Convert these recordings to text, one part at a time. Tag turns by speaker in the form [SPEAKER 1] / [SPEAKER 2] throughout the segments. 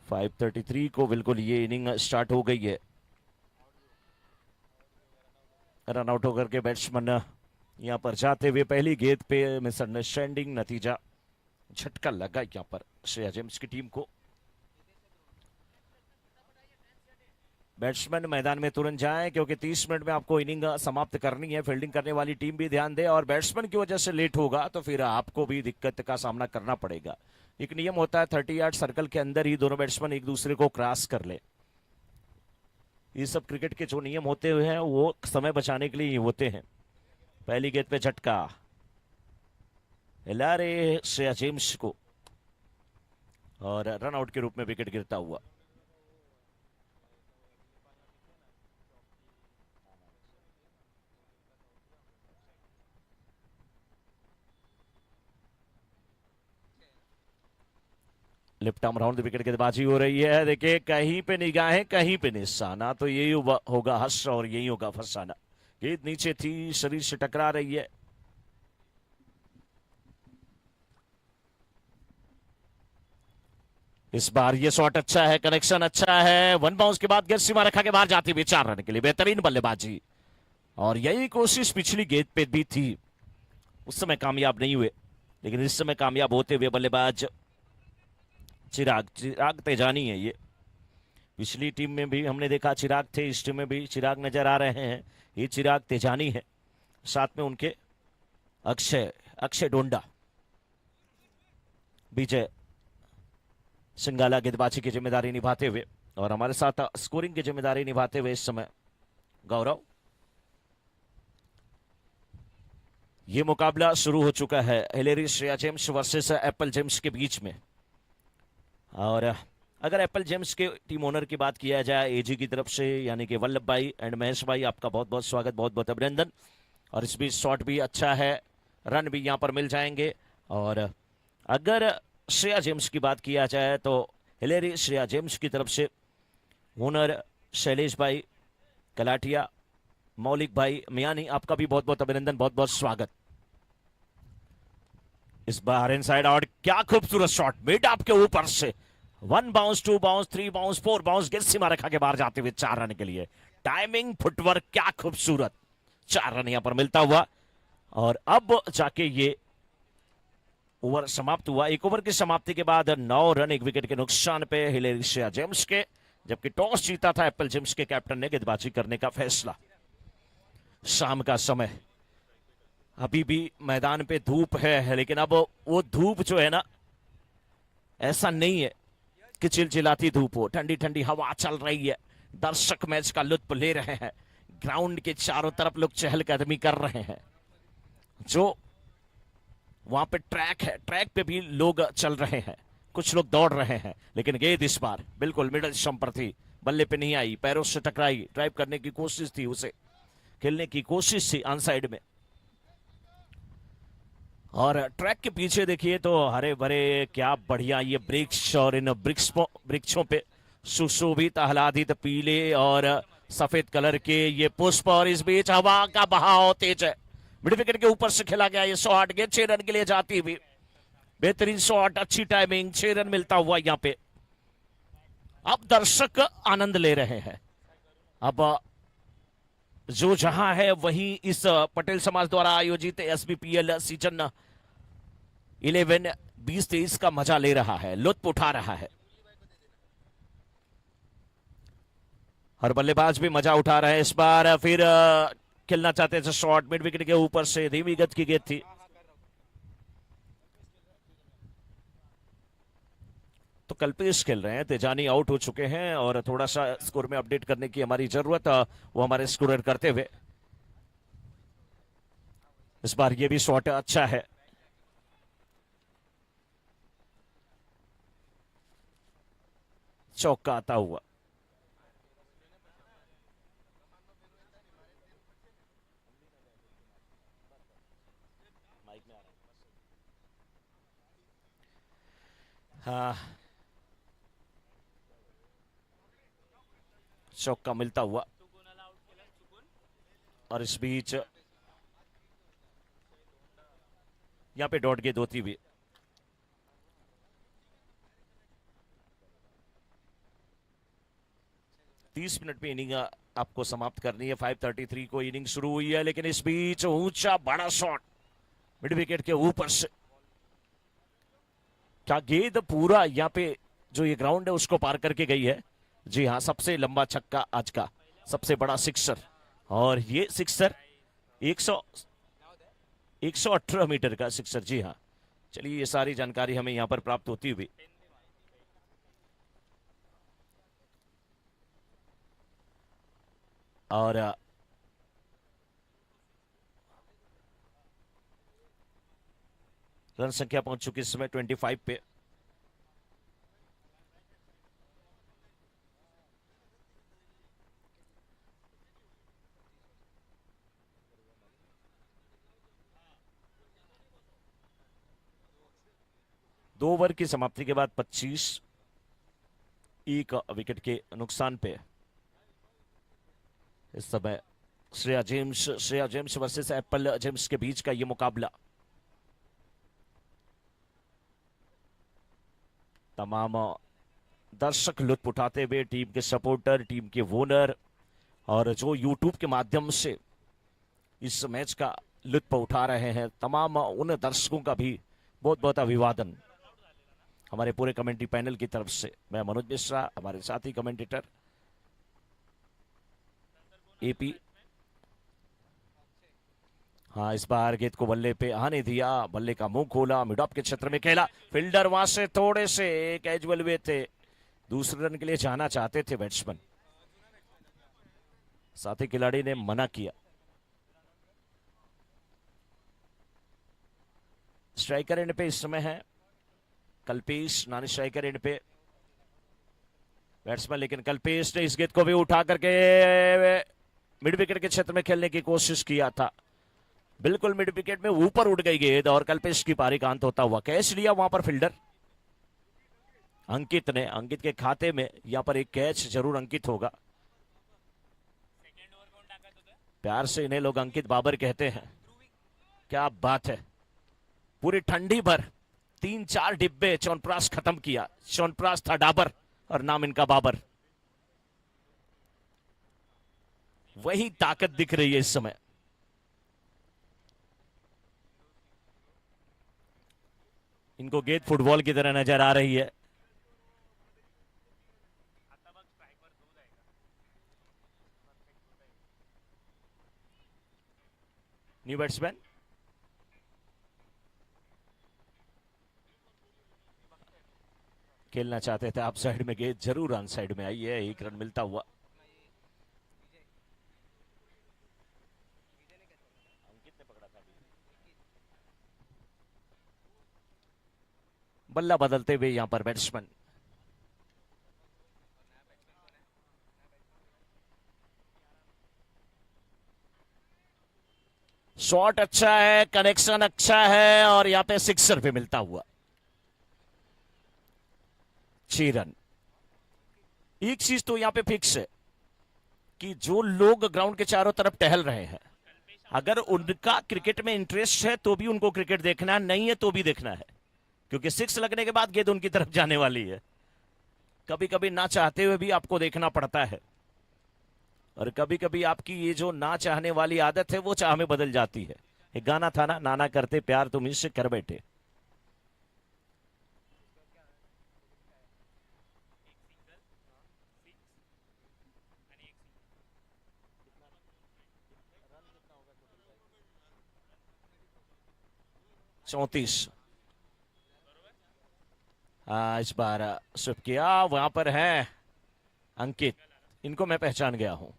[SPEAKER 1] 5:33 को बिल्कुल ये इनिंग स्टार्ट हो गई है। रन आउट होकर के बैट्समैन यहां पर जाते हुए पहली गेंद पे मिसअंडरस्टैंडिंग, नतीजा झटका लगा यहां पर श्रेया जेम्स की टीम को। बैट्समैन मैदान में तुरंत जाएं क्योंकि 30 मिनट में आपको इनिंग समाप्त करनी है। फील्डिंग करने वाली टीम भी ध्यान दे, और बैट्समैन की वजह से लेट होगा तो फिर आपको भी दिक्कत का सामना करना पड़ेगा। एक नियम होता है 30 यार्ड सर्कल के अंदर ही दोनों बैट्समैन एक दूसरे को क्रॉस कर ले। ये सब क्रिकेट के जो नियम होते हुए हैं वो समय बचाने के लिए ही होते हैं। पहली गेंद पे झटका, हिला रहे श्रेया जेम्स को, और रन आउट के रूप में विकेट गिरता हुआ। लिफ्ट आर्म राउंड विकेट गेंदबाजी हो रही है। देखिए कहीं पे निगाहें कहीं पे निशाना, तो यही होगा हर्ष और यही होगा फसाना। गेंद नीचे थी, शरीर से टकरा रही है। इस बार ये शॉट अच्छा है, कनेक्शन अच्छा है। वन बाउंस के बाद गेंद सीमा रेखा के बाहर जाती हुई 4 रन के लिए बेहतरीन बल्लेबाजी, और यही कोशिश पिछली गेंद पे भी थी, उस समय कामयाब नहीं हुए, लेकिन इस समय कामयाब होते हुए बल्लेबाज चिराग चिराग तेजानी है। ये पिछली टीम में भी हमने देखा चिराग थे, इस टीम में भी चिराग नजर आ रहे हैं। ये चिराग तेजानी है, साथ में उनके अक्षय अक्षय डोंडा, विजय सिंगाला गेंदबाजी की जिम्मेदारी निभाते हुए, और हमारे साथ स्कोरिंग की जिम्मेदारी निभाते हुए इस समय गौरव। ये मुकाबला शुरू हो चुका है Hillary Shreya James versus Apple James के बीच में। और अगर एप्पल जेम्स के टीम ओनर की बात किया जाए एजी की तरफ से, यानी कि वल्लभ भाई एंड महेश भाई, आपका बहुत बहुत स्वागत, बहुत बहुत अभिनंदन। और इस बीच शॉट भी अच्छा है, रन भी यहां पर मिल जाएंगे। और अगर श्रेया जेम्स की बात किया जाए तो हिलेरी श्रेया जेम्स की तरफ से ओनर शैलेश भाई कलाटिया, मौलिक भाई मियानी, आपका भी बहुत बहुत अभिनंदन, बहुत बहुत स्वागत। इस बार इनसाइड आउट, क्या खूबसूरत शॉट मिड आपके ऊपर से। 1 बाउंस, 2 बाउंस, 3 बाउंस, 4 बाउंस, गेंद सीमा रेखा के बाहर जाते हुए 4 रन के लिए। टाइमिंग, फुटवर्क, क्या खूबसूरत, 4 रन यहां पर मिलता हुआ। और अब जाके ये ओवर समाप्त हुआ। एक ओवर की समाप्ति के बाद 9 रन, 1 विकेट के नुकसान पे हिलेरी श्रेया जेम्स के, जबकि टॉस जीता था एप्पल जेम्स के कैप्टन ने गेंदबाजी करने का फैसला। शाम का समय, अभी भी मैदान पे धूप है, लेकिन अब वो धूप जो है ना, ऐसा नहीं है कि चिलचिलाती धूप हो, ठंडी ठंडी हवा चल रही है। दर्शक मैच का लुत्फ ले रहे हैं, ग्राउंड के चारों तरफ लोग चहलकदमी कर रहे हैं। जो वहां पे ट्रैक है, ट्रैक पे भी लोग चल रहे हैं, कुछ लोग दौड़ रहे हैं। लेकिन गेंद इस बार बिल्कुल मिडल स्टंप पर थी, बल्ले पे नहीं आई, पैरों से टकराई। ड्राइव करने की कोशिश थी, उसे खेलने की कोशिश थी ऑन साइड में। और ट्रैक के पीछे देखिए तो हरे भरे, क्या बढ़िया ये वृक्ष, और इन वृक्षों पे सुशोभित आह्लादित पीले और सफेद कलर के ये पुष्प, और इस बीच हवा का बहाव तेज है। मिड विकेट के ऊपर से खेला गया ये शॉट, गेंद 6 रन के लिए जाती हुई, बेहतरीन शॉट, अच्छी टाइमिंग, 6 रन मिलता हुआ यहां पे। अब दर्शक आनंद ले रहे हैं। अब जो जहां है वहीं इस पटेल समाज द्वारा आयोजित एसबीपीएल सीजन 11 2023 का मजा ले रहा है, लुत्फ उठा रहा है। हर बल्लेबाज भी मजा उठा रहा है। इस बार फिर खेलना चाहते थे शॉट, मिड विकेट के ऊपर से धीमी गति की गेंद थी, तो कल्पेश खेल रहे हैं, तेजानी आउट हो चुके हैं, और थोड़ा सा स्कोर में अपडेट करने की हमारी जरूरत, वो हमारे स्कोरर करते हुए। इस बार ये भी शॉट अच्छा है, चौका आता हुआ। हाँ, चौका मिलता हुआ, और इस बीच यहां पे डॉट गेंद होती हुई। 30 मिनट में इनिंग आपको समाप्त करनी है। 5:33 को इनिंग शुरू हुई है, लेकिन इस बीच ऊंचा बड़ा शॉट मिड विकेट के ऊपर से। क्या गेंद पूरा यहाँ पे जो ये ग्राउंड है उसको पार करके गई है? जी हाँ, सबसे लंबा छक्का आज का, सबसे बड़ा सिक्सर। और ये सिक्सर 100 118 मीटर का सिक्सर। जी हाँ, चलिए ये सारी जानकारी हमें यहां पर प्राप्त होती हुई। और रन संख्या पहुंच चुकी इस समय 25 पे। दो ओवर की समाप्ति के बाद 25 एक विकेट के नुकसान पे इस समय Shreya James versus Apple James के बीच का ये मुकाबला। तमाम दर्शक लुत्फ उठाते हुए, टीम के सपोर्टर, टीम के वोनर और जो यूट्यूब के माध्यम से इस मैच का लुत्फ उठा रहे हैं, तमाम उन दर्शकों का भी बहुत बहुत अभिवादन हमारे पूरे कमेंट्री पैनल की तरफ से। मैं मनोज मिश्रा, हमारे साथी कमेंटेटर एपी। हाँ, इस बार गेंद को बल्ले पे आने दिया, बल्ले का मुंह खोला, मिड ऑफ के क्षेत्र में खेला, फील्डर वहां से थोड़े से कैजुअल वे थे, दूसरे रन के लिए जाना चाहते थे बैट्समैन, साथी खिलाड़ी ने मना किया। स्ट्राइकर एंड पे इस समय है कल्पेश, नॉन स्ट्राइकर एंड पे बैट्समैन, लेकिन कल्पेश ने इस गेंद को भी उठा करके मिड विकेट के क्षेत्र में खेलने की कोशिश किया था। बिल्कुल मिड विकेट में ऊपर उड़ गई गेंद और कल्पेश की पारी का अंत होता हुआ। कैच लिया वहां पर फील्डर अंकित ने। अंकित के खाते में यहां पर एक कैच जरूर अंकित होगा। प्यार से इन्हें लोग अंकित बाबर कहते हैं। क्या बात है, पूरी ठंडी भर 3-4 डिब्बे च्यवनप्राश खत्म किया। च्यवनप्राश था डाबर और नाम इनका बाबर। वही ताकत दिख रही है इस समय। इनको गेंद फुटबॉल की तरह नजर आ रही है। न्यू बैट्समैन खेलना चाहते थे आप साइड में, गेंद जरूर ऑन साइड में आई है, एक रन मिलता हुआ। बल्ला बदलते हुए यहां पर बैट्समैन। शॉट अच्छा है, कनेक्शन अच्छा है और यहां पे सिक्सर पे मिलता हुआ 6 रन। एक चीज तो यहां पे फिक्स है कि जो लोग ग्राउंड के चारों तरफ टहल रहे हैं, अगर उनका क्रिकेट में इंटरेस्ट है तो भी उनको क्रिकेट देखना है, नहीं है तो भी देखना है, क्योंकि 6 लगने के बाद गेंद उनकी तरफ जाने वाली है। कभी कभी ना चाहते हुए भी आपको देखना पड़ता है, और कभी कभी आपकी ये जो ना चाहने वाली आदत है वो चाह में बदल जाती है। एक गाना था ना, नाना करते प्यार तुम इससे कर बैठे। चौंतीस इस बार स्विप किया, वहां पर है अंकित, इनको मैं पहचान गया हूं,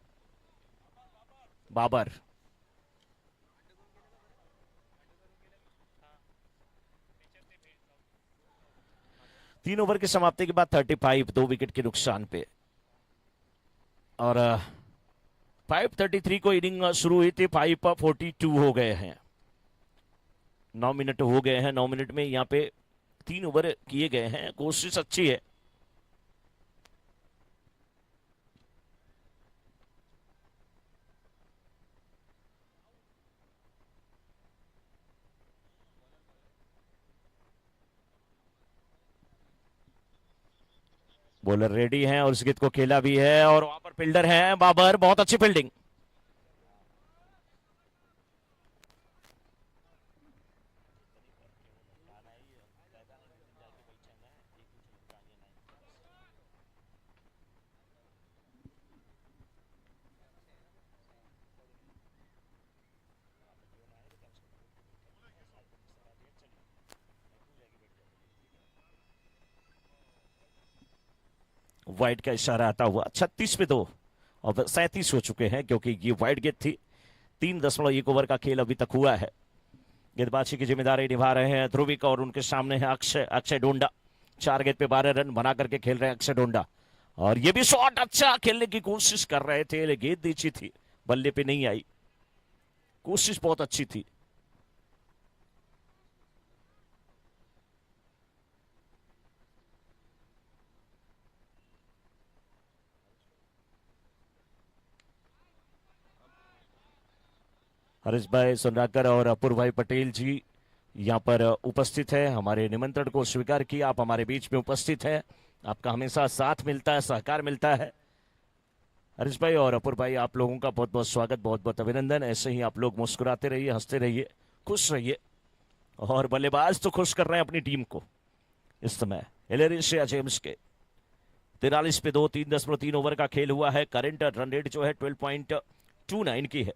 [SPEAKER 1] बाबर। 3 ओवर की समाप्ति के बाद 35, 2 विकेट के नुकसान पे। और 5:33 को इनिंग शुरू हुई थी, 5:42 हो गए हैं। 9 मिनट हो गए हैं। 9 मिनट में यहाँ पे 3 ओवर किए गए हैं, कोशिश अच्छी है। बॉलर रेडी हैं और इस गेंद को खेला भी है और वहां पर फील्डर हैं बाबर, बहुत अच्छी फील्डिंग। वाइड का इशारा आता हुआ 36 पे 2 और 37 हो चुके हैं क्योंकि ये वाइड गेंद थी। 3.1 ओवर का खेल अभी तक हुआ है। गेंदबाजी की जिम्मेदारी निभा रहे हैं ध्रुविक और उनके सामने है अक्षय डोंडा। 4 गेंद पे 12 रन बना करके खेल रहे हैं अक्षय डोंडा। और ये भी शॉट अच्छा खेलने की कोशिश कर रहे थे लेकिन गेंद नीची थी, बल्ले पे नहीं आई। कोशिश बहुत अच्छी थी। हरीश भाई सुनराकर और अपूर्व भाई पटेल जी यहाँ पर उपस्थित है। हमारे निमंत्रण को स्वीकार किया, आप हमारे बीच में उपस्थित है। आपका हमेशा साथ मिलता है, सहकार मिलता है। हरीश भाई और अपूर्व भाई, आप लोगों का बहुत बहुत स्वागत, बहुत बहुत अभिनंदन। ऐसे ही आप लोग मुस्कुराते रहिए, हंसते रहिए, खुश रहिए। और बल्लेबाज तो खुश कर रहे हैं अपनी टीम को इस समय। एलेरिशिया जेम्स के 43 पे 2, 3.3 ओवर का खेल हुआ है। करंट रन रेट जो है 12.29 की है।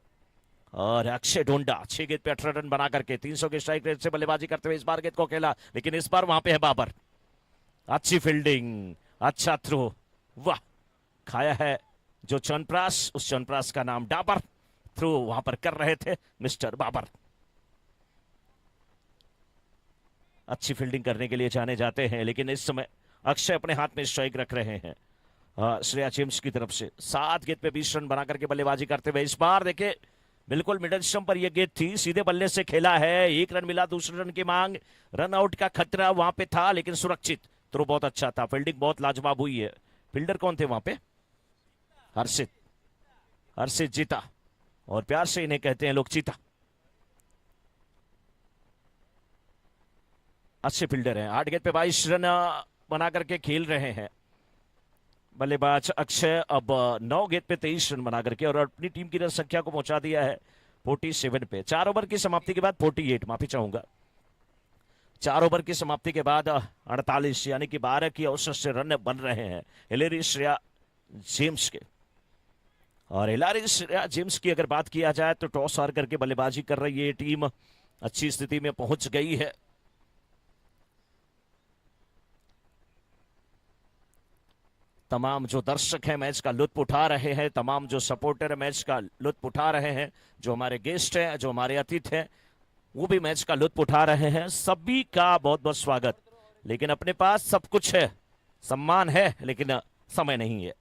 [SPEAKER 1] और अक्षय डोंडा 6 गेंद पे 18 रन बना करके 300 के स्ट्राइक रेट से बल्लेबाजी करते हुए इस बार गेंद को खेला, लेकिन इस बार वहां पे है बाबर। अच्छी फील्डिंग, अच्छा थ्रो, वाह। खाया है जो चनप्रास, उस चनप्रास का नाम डाबर। थ्रो वहां पर कर रहे थे मिस्टर बाबर। अच्छी फील्डिंग करने के लिए जाने जाते हैं, लेकिन इस समय अक्षय अपने हाथ में स्ट्राइक रख रहे हैं श्रेया जेम्स की तरफ से। 7 गेंद पे 20 रन बना करके बल्लेबाजी करते हुए इस बार देखिए बिल्कुल मिडल स्टंप पर यह गेंद थी, सीधे बल्ले से खेला है। 1 रन मिला, दूसरे रन की मांग, रन आउट का खतरा वहां पे था लेकिन सुरक्षित। थ्रो बहुत अच्छा था, फील्डिंग बहुत लाजवाब हुई है। फील्डर कौन थे वहां पे? हर्षित जीता, और प्यार से इन्हें कहते हैं लोग चीता। अच्छे फील्डर हैं। 8 गेंद पे 22 रन बना करके खेल रहे हैं बल्लेबाज अक्षय। अब 9 गेंद पे 23 रन बना करके और अपनी टीम की रन संख्या को पहुंचा दिया है 47 पे। 4 ओवर की समाप्ति के बाद 48, माफी चाहूंगा, 4 ओवर की समाप्ति के बाद 48 यानी कि 12 की औसत से रन बन रहे हैं एलेरिशिया जेम्स के। और एलेरिशिया जेम्स की अगर बात किया जाए तो टॉस हार करके बल्लेबाजी कर रही है टीम, अच्छी स्थिति में पहुंच गई है। तमाम जो दर्शक हैं मैच का लुत्फ उठा रहे हैं, तमाम जो सपोर्टर मैच का लुत्फ उठा रहे हैं, जो हमारे गेस्ट हैं, जो हमारे अतिथि हैं, वो भी मैच का लुत्फ उठा रहे हैं। सभी का बहुत बहुत स्वागत। लेकिन अपने पास सब कुछ है, सम्मान है, लेकिन समय नहीं है।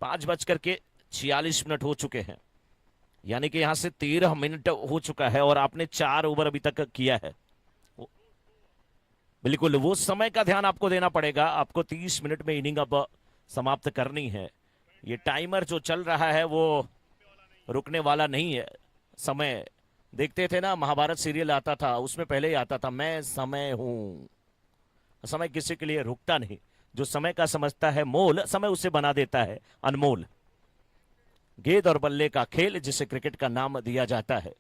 [SPEAKER 1] 5:46 हो चुके हैं, यानी कि यहां से 13 मिनट हो चुका है और आपने 4 ओवर अभी तक किया है। बिल्कुल वो समय का ध्यान आपको देना पड़ेगा। आपको 30 मिनट में इनिंग अब समाप्त करनी है। ये टाइमर जो चल रहा है वो रुकने वाला नहीं है। समय देखते थे ना, महाभारत सीरियल आता था, उसमें पहले ही आता था मैं समय हूं। समय किसी के लिए रुकता नहीं। जो समय का समझता है मोल, समय उसे बना देता है अनमोल। गेंद और बल्ले का खेल जिसे क्रिकेट का नाम दिया जाता है।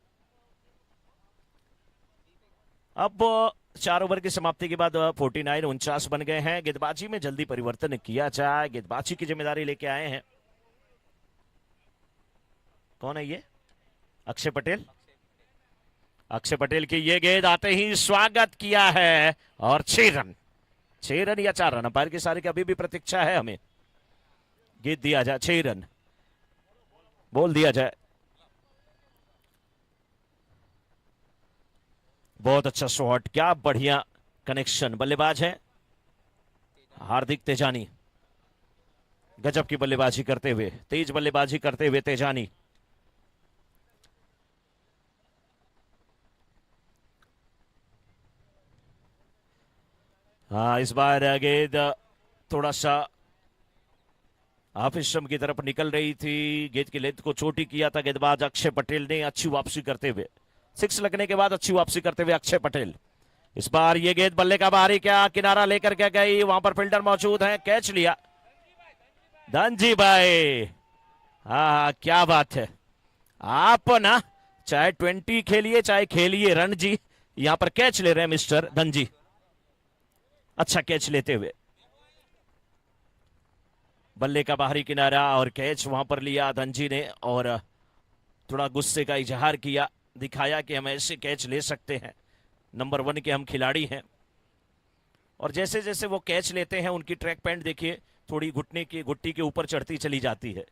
[SPEAKER 1] अब 4 ओवर की समाप्ति के बाद 49 बन गए हैं। गेंदबाजी में जल्दी परिवर्तन किया जाए। गेंदबाजी की जिम्मेदारी लेके आए हैं, कौन है ये? अक्षय पटेल। अक्षय पटेल की ये गेंद आते ही स्वागत किया है और 6 रन, 6 रन या 4 रन, अंपायर की सारी की अभी भी प्रतीक्षा है। हमें गेंद दिया जाए, 6 रन बोल दिया जाए। बहुत अच्छा शॉट, क्या बढ़िया कनेक्शन। बल्लेबाज है हार्दिक तेजानी, गजब की बल्लेबाजी करते हुए, तेज बल्लेबाजी करते हुए तेजानी। हाँ, इस बार गेंद थोड़ा सा हाफिज शम की तरफ निकल रही थी। गेंद की लेंथ को छोटी किया था गेंदबाज अक्षय पटेल ने। अच्छी वापसी करते हुए, 6 लगने के बाद अच्छी वापसी करते हुए अक्षय पटेल। इस बार ये गेंद बल्ले का बाहरी क्या किनारा लेकर के गई, वहां पर फील्डर मौजूद है, कैच लिया धनजी भाई। हाँ क्या बात है, आप ना चाहे 20 खेलिए चाहे खेलिए रणजी, यहां पर कैच ले रहे हैं मिस्टर धनजी। अच्छा कैच लेते हुए बल्ले का बाहरी किनारा और कैच वहां पर लिया धनजी ने, और थोड़ा गुस्से का इजहार किया, दिखाया कि हम ऐसे कैच ले सकते हैं, नंबर 1 के हम खिलाड़ी हैं। और जैसे जैसे वो कैच लेते हैं उनकी ट्रैक पैंट देखिए थोड़ी घुटने की घुट्टी के ऊपर चढ़ती चली जाती है।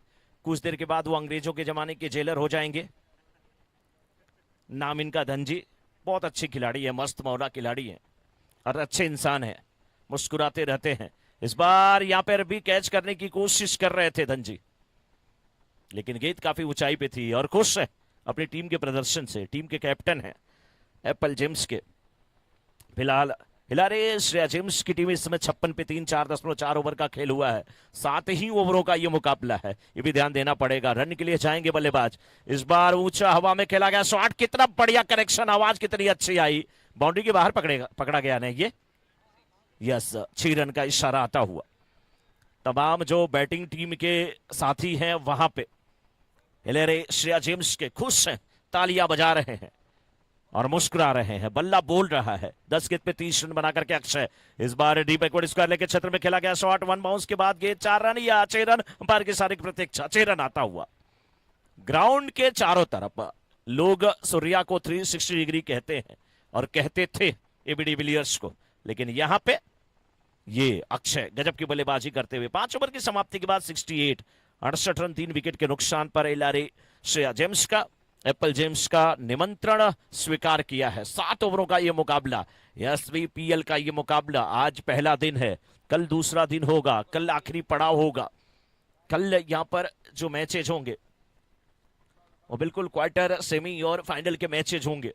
[SPEAKER 1] कुछ देर के बाद वो अंग्रेजों के जमाने के जेलर हो जाएंगे। नाम इनका धनजी, बहुत अच्छे खिलाड़ी है, मस्त मौला खिलाड़ी है और अच्छे इंसान है, मुस्कुराते रहते हैं। इस बार यहां पर भी कैच करने की कोशिश कर रहे थे धनजी, लेकिन गेंद काफी ऊंचाई पे थी और खुश है अपनी टीम के प्रदर्शन से। टीम के कैप्टन है एप्पल जेम्स के। फिलहाल हिलारे श्रेया जेम्स की टीम इस समय 56 पे 3, 4.4 ओवर का खेल हुआ है। 7 ही ओवरों का ये मुकाबला है, ये भी ध्यान देना पड़ेगा। रन के लिए जाएंगे बल्लेबाज। इस बार ऊंचा हवा में खेला गया शॉट, कितना बढ़िया करेक्शन, आवाज कितनी अच्छी आई, बाउंड्री के बाहर पकड़ा गया नहीं ये। यस 6 रन का इशारा आता हुआ। तमाम जो बैटिंग टीम के साथी हैं वहां पे हिलेरे श्रेया जेम्स के खुश हैं, तालियां बजा रहे हैं और मुस्कुरा रहे हैं। बल्ला बोल रहा है। 10 गेंद पे 30 रन बनाकर के अक्षय। इस बार डीप बैकवर्ड स्क्वायर लेके क्षेत्र में खेला गया शॉट, 1 बाउंस के बाद गेंद 4 रन या 6 रन, अंपायर की सारी प्रतीक्षा 6 रन आता हुआ। ग्राउंड के चारों तरफ लोग सूर्या को 360 डिग्री कहते हैं और कहते थे एबी डिविलियर्स को, लेकिन यहां पे ये अक्षय गजब की बल्लेबाजी करते हुए 5 ओवर की समाप्ति के बाद 68 68 रन 3 विकेट के नुकसान पर हिलारी श्रेया जेम्स का एप्पल जेम्स का निमंत्रण स्वीकार किया है। 7 ओवरों का यह मुकाबला, एसवीपीएल का यह मुकाबला। आज पहला दिन है, कल दूसरा दिन होगा, कल आखिरी पड़ाव होगा। कल यहां पर जो मैचेज होंगे वो बिल्कुल क्वार्टर, सेमी और फाइनल के मैचेज होंगे।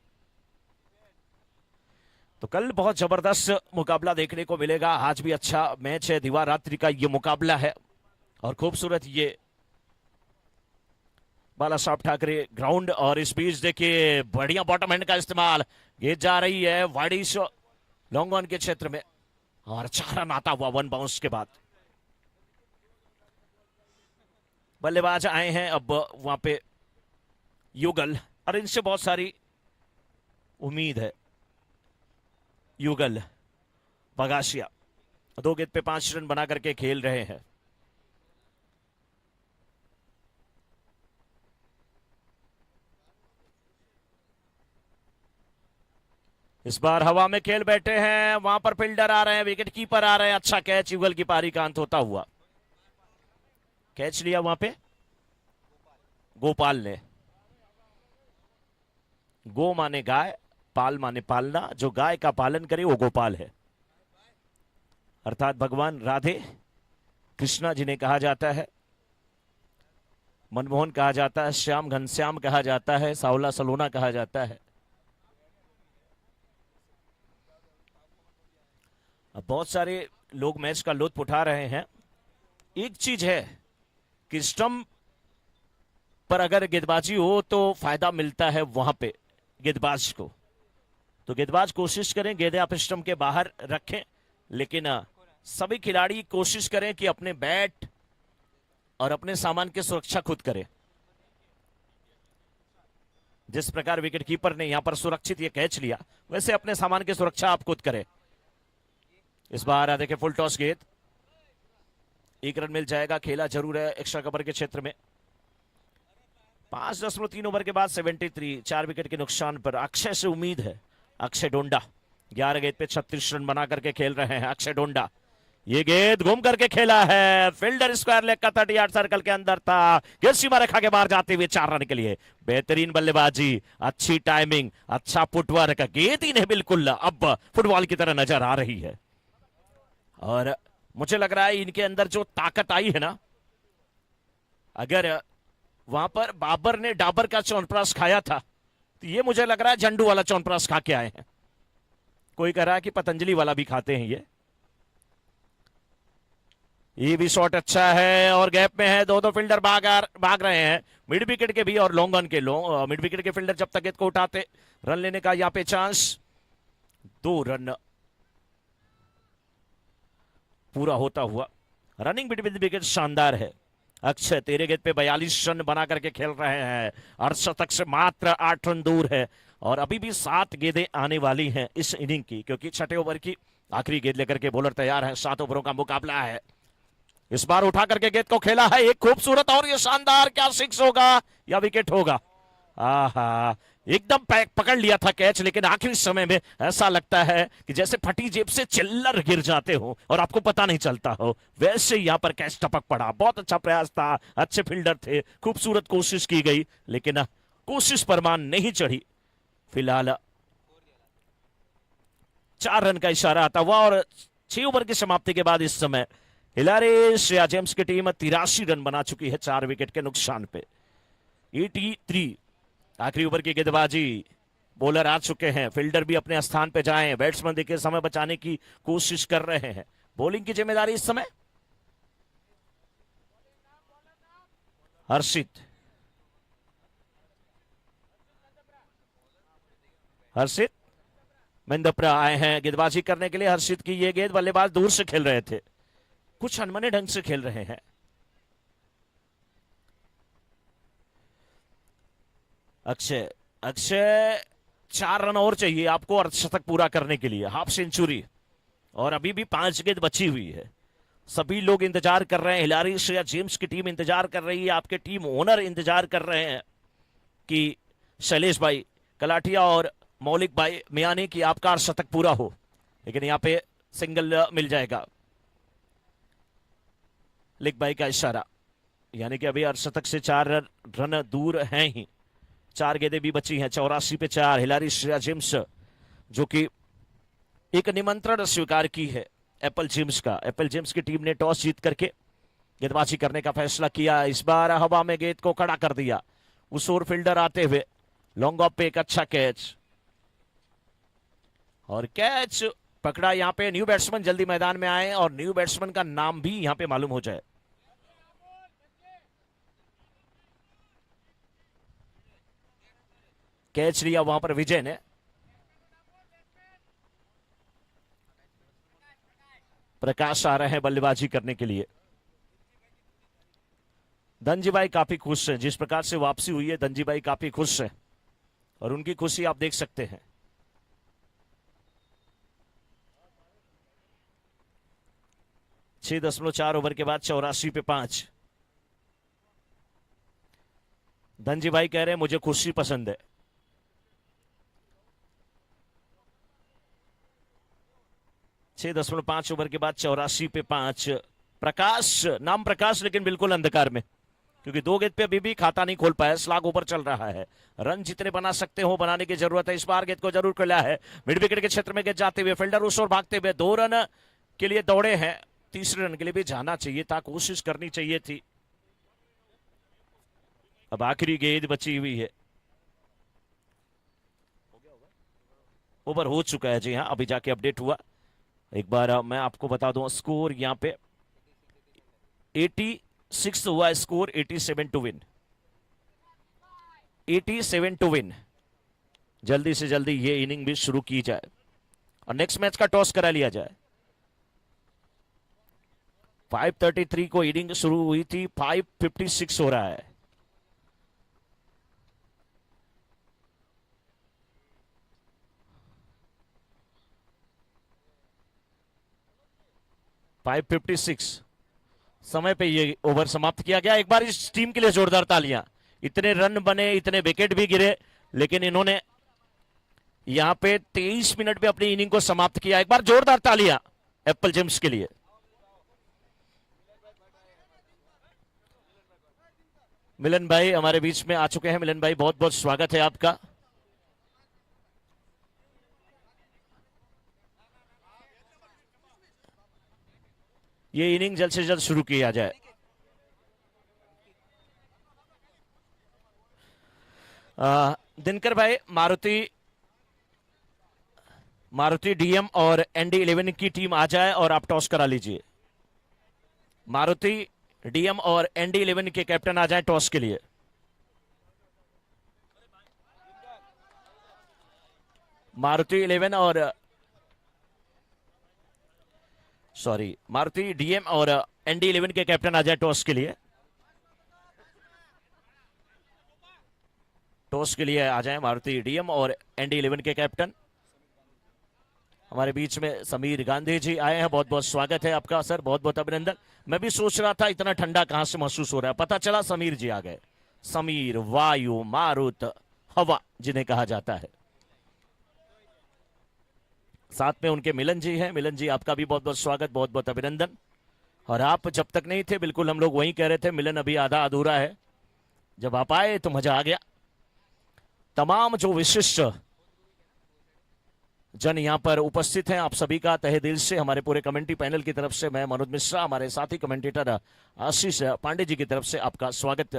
[SPEAKER 1] तो कल बहुत जबरदस्त मुकाबला देखने को मिलेगा। आज भी अच्छा मैच है, दिवा रात्रि का ये मुकाबला है और खूबसूरत ये बाला साहब ठाकरे ग्राउंड। और इस बीच देखिए बढ़िया बॉटम हैंड का इस्तेमाल, गेंद जा रही है वाइडिश लॉन्ग ऑन के क्षेत्र में और 4 रन आता हुआ 1 बाउंस के बाद। बल्लेबाज आए हैं अब वहां पे युगल, और इनसे बहुत सारी उम्मीद है। युगल बगासिया 2 गेंद पे 5 रन बना करके खेल रहे हैं। इस बार हवा में खेल बैठे हैं, वहां पर फील्डर आ रहे हैं, विकेट कीपर आ रहे हैं। अच्छा कैच युगल की पारी का अंत होता हुआ। कैच लिया वहां पे गोपाल ने। गो माने गाय, पाल माने पालना, जो गाय का पालन करे वो गोपाल है, अर्थात भगवान राधे कृष्णा जिन्हें कहा जाता है, मनमोहन कहा जाता है, श्याम घनश्याम कहा जाता है, सावला सलोना कहा जाता है। अब बहुत सारे लोग मैच का लुत्फ उठा रहे हैं। एक चीज है कि स्टंप पर अगर गेंदबाजी हो तो फायदा मिलता है वहां पे गेंदबाज को, तो गेंदबाज कोशिश करें गेंदें आप स्टंप के बाहर रखें, लेकिन सभी खिलाड़ी कोशिश करें कि अपने बैट और अपने सामान की सुरक्षा खुद करें। जिस प्रकार विकेट कीपर ने यहां पर सुरक्षित ये कैच लिया, वैसे अपने सामान की सुरक्षा आप खुद करें। इस बार देखिए फुल टॉस गेंद, 1 रन मिल जाएगा, खेला जरूर है एक्स्ट्रा कवर के क्षेत्र में। 5.3 ओवर के बाद 73, 4 विकेट के नुकसान पर अक्षय से उम्मीद है। अक्षय डोंडा 11 गेंद पे 36 रन बना करके खेल रहे हैं अक्षय डोंडा। ये गेंद घूम करके खेला है, फील्डर स्क्वायर लेग का 38 सर्कल के अंदर था, गेंद सीमा रेखा के बाहर जाते हुए 4 रन के लिए। बेहतरीन बल्लेबाजी, अच्छी टाइमिंग, अच्छा फुटवर्क, गेंद ही नहीं बिल्कुल अब फुटबॉल की तरह नजर आ रही है। और मुझे लग रहा है इनके अंदर जो ताकत आई है ना, अगर वहां पर बाबर ने डाबर का च्यवनप्राश खाया था तो ये मुझे लग रहा है झंडू वाला च्यवनप्राश खा के आए हैं। कोई कह रहा है कि पतंजलि वाला भी खाते हैं ये भी शॉट अच्छा है और गैप में है, 2 फील्डर भाग रहे हैं, मिड विकेट के भी और लॉन्ग ऑन के। मिड विकेट के फील्डर जब तक गेंद को उठाते रन लेने का यहाँ पे चांस। 2 रन पूरा होता हुआ। रनिंग बिटवीन द विकेट शानदार है। अक्षय 13 गेंद पे 42 रन बना करके खेल रहे हैं। अर्धशतक से मात्र 8 रन दूर है और अभी भी 7 गेंदें आने वाली हैं इस इनिंग की, क्योंकि छठे ओवर की आखिरी गेंद लेकर के बॉलर तैयार है। 7 ओवरों का मुकाबला है। इस बार उठा करके गेंद को खेला है, एक खूबसूरत और ये शानदार, क्या 6 होगा या विकेट होगा? आहा, एकदम पकड़ लिया था कैच, लेकिन आखिरी समय में ऐसा लगता है कि जैसे फटी जेब से चिल्लर गिर जाते हो और आपको पता नहीं चलता हो, वैसे यहां पर कैच टपक पड़ा। बहुत अच्छा प्रयास था, अच्छे फील्डर थे, खूबसूरत कोशिश की गई, लेकिन कोशिश पर मान नहीं चढ़ी। फिलहाल 4 रन का इशारा आता हुआ और 6 ओवर की समाप्ति के बाद इस समय हिलारी श्रेया जेम्स की टीम 83 रन बना चुकी है 4 विकेट के नुकसान पे। 83। आखिरी ओवर की गेंदबाजी, बॉलर आ चुके हैं, फील्डर भी अपने स्थान पे जाएं, बैट्समैन देखिए समय बचाने की कोशिश कर रहे हैं। बॉलिंग की जिम्मेदारी इस समय हर्षित मेंदप्रा आए हैं गेंदबाजी करने के लिए। हर्षित की ये गेंद, बल्लेबाज दूर से खेल रहे थे, कुछ अनमने ढंग से खेल रहे हैं। अक्षय 4 रन और चाहिए आपको अर्धशतक पूरा करने के लिए, हाफ सेंचुरी, और अभी भी 5 गेंद बची हुई है। सभी लोग इंतजार कर रहे हैं, हिलारी श्रेया जेम्स की टीम इंतजार कर रही है, आपके टीम ओनर इंतजार कर रहे हैं कि शैलेश भाई कलाटिया और मौलिक भाई मियानी की आपका अर्धशतक पूरा हो, लेकिन यहां पे सिंगल मिल जाएगा। लिख भाई का इशारा, यानी कि अभी अर्धशतक से 4 रन दूर हैं ही। 4 गेंदें भी बची हैं। 84 पे 4। हिलारी श्रेया जेम्स जो कि एक निमंत्रण स्वीकार की है एप्पल जेम्स का। एप्पल जेम्स की टीम ने टॉस जीत करके गेंदबाजी करने का फैसला किया। इस बार हवा में गेंद को खड़ा कर दिया, उस ओर फील्डर आते हुए लॉन्ग ऑफ पे एक अच्छा कैच, और कैच पकड़ा। यहां पे न्यू बैट्समैन जल्दी मैदान में आए और न्यू बैट्समैन का नाम भी यहां पे मालूम हो जाए। कैच लिया वहां पर विजय ने। प्रकाश आ रहे हैं बल्लेबाजी करने के लिए। धनजी भाई काफी खुश हैं, जिस प्रकार से वापसी हुई है धनजी भाई काफी खुश हैं, और उनकी खुशी आप देख सकते हैं। छह 6.4 ओवर के बाद 84 पे 5। धनजी भाई कह रहे हैं मुझे खुशी पसंद है। 6.5 ओवर के बाद 84 पे 5। प्रकाश, नाम प्रकाश, लेकिन बिल्कुल अंधकार में, क्योंकि 2 गेंद पे अभी भी खाता नहीं खोल पाया। स्लॉग ऊपर चल रहा है। रन जितने बना सकते हो बनाने की जरूरत है। इस बार गेंद को जरूर खेला है, मिड विकेट के क्षेत्र में गेंद जाते हुए फील्डर उस ओर भागते हुए 2 रन के लिए दौड़े हैं। तीसरे रन के लिए भी जाना चाहिए था, कोशिश करनी चाहिए थी। अब आखिरी गेंद बची हुई है। ओवर हो चुका है, जी हाँ, अभी जाके अपडेट हुआ। एक बार मैं आपको बता दूं स्कोर यहां पे 86 हुआ score, 87 to win. 87 to win. जल्दी से जल्दी ये इनिंग भी शुरू की जाए और नेक्स्ट मैच का टॉस करा लिया जाए। 5:33 को इनिंग शुरू हुई थी, 5:56 हो रहा है। $5.56 समय पे ये ओवर समाप्त किया गया। एक बार इस टीम के लिए जोरदार तालियां। इतने रन बने, इतने विकेट भी गिरे, लेकिन इन्होंने यहां पे 23 मिनट पे अपनी इनिंग को समाप्त किया। एक बार जोरदार तालियां एप्पल जेम्स के लिए। मिलन भाई हमारे बीच में आ चुके हैं। मिलन भाई, बहुत बहुत स्वागत है आपका। ये इनिंग जल्द से जल्द शुरू किया जाए। दिनकर भाई, मारुति डीएम और ND11 की टीम आ जाए और आप टॉस करा लीजिए। मारुति डीएम और ND11 के कैप्टन आ जाए टॉस के लिए। मारुति 11 और सॉरी, मारुति डीएम और ND11 के कैप्टन आ जाए टॉस के लिए। टॉस के लिए आ जाए मारुति डीएम और ND11 के कैप्टन। हमारे बीच में समीर गांधी जी आए हैं, बहुत बहुत स्वागत है आपका सर, बहुत बहुत अभिनंदन। मैं भी सोच रहा था इतना ठंडा कहां से महसूस हो रहा है, पता चला समीर जी आ गए। समीर, वायु, मारुत, हवा जिन्हें कहा जाता है। साथ में उनके मिलन जी हैं। मिलन जी आपका भी बहुत बहुत स्वागत, बहुत बहुत अभिनंदन। और आप जब तक नहीं थे बिल्कुल हम लोग वहीं कह रहे थे मिलन अभी आधा अधूरा है, जब आप आए तो मजा आ गया। तमाम जो विशिष्ट जन यहां पर उपस्थित हैं, आप सभी का तहे दिल से, हमारे पूरे कमेंट्री पैनल की तरफ से, मैं मनोज मिश्रा, हमारे साथी कमेंटेटर आशीष पांडे जी की तरफ से आपका स्वागत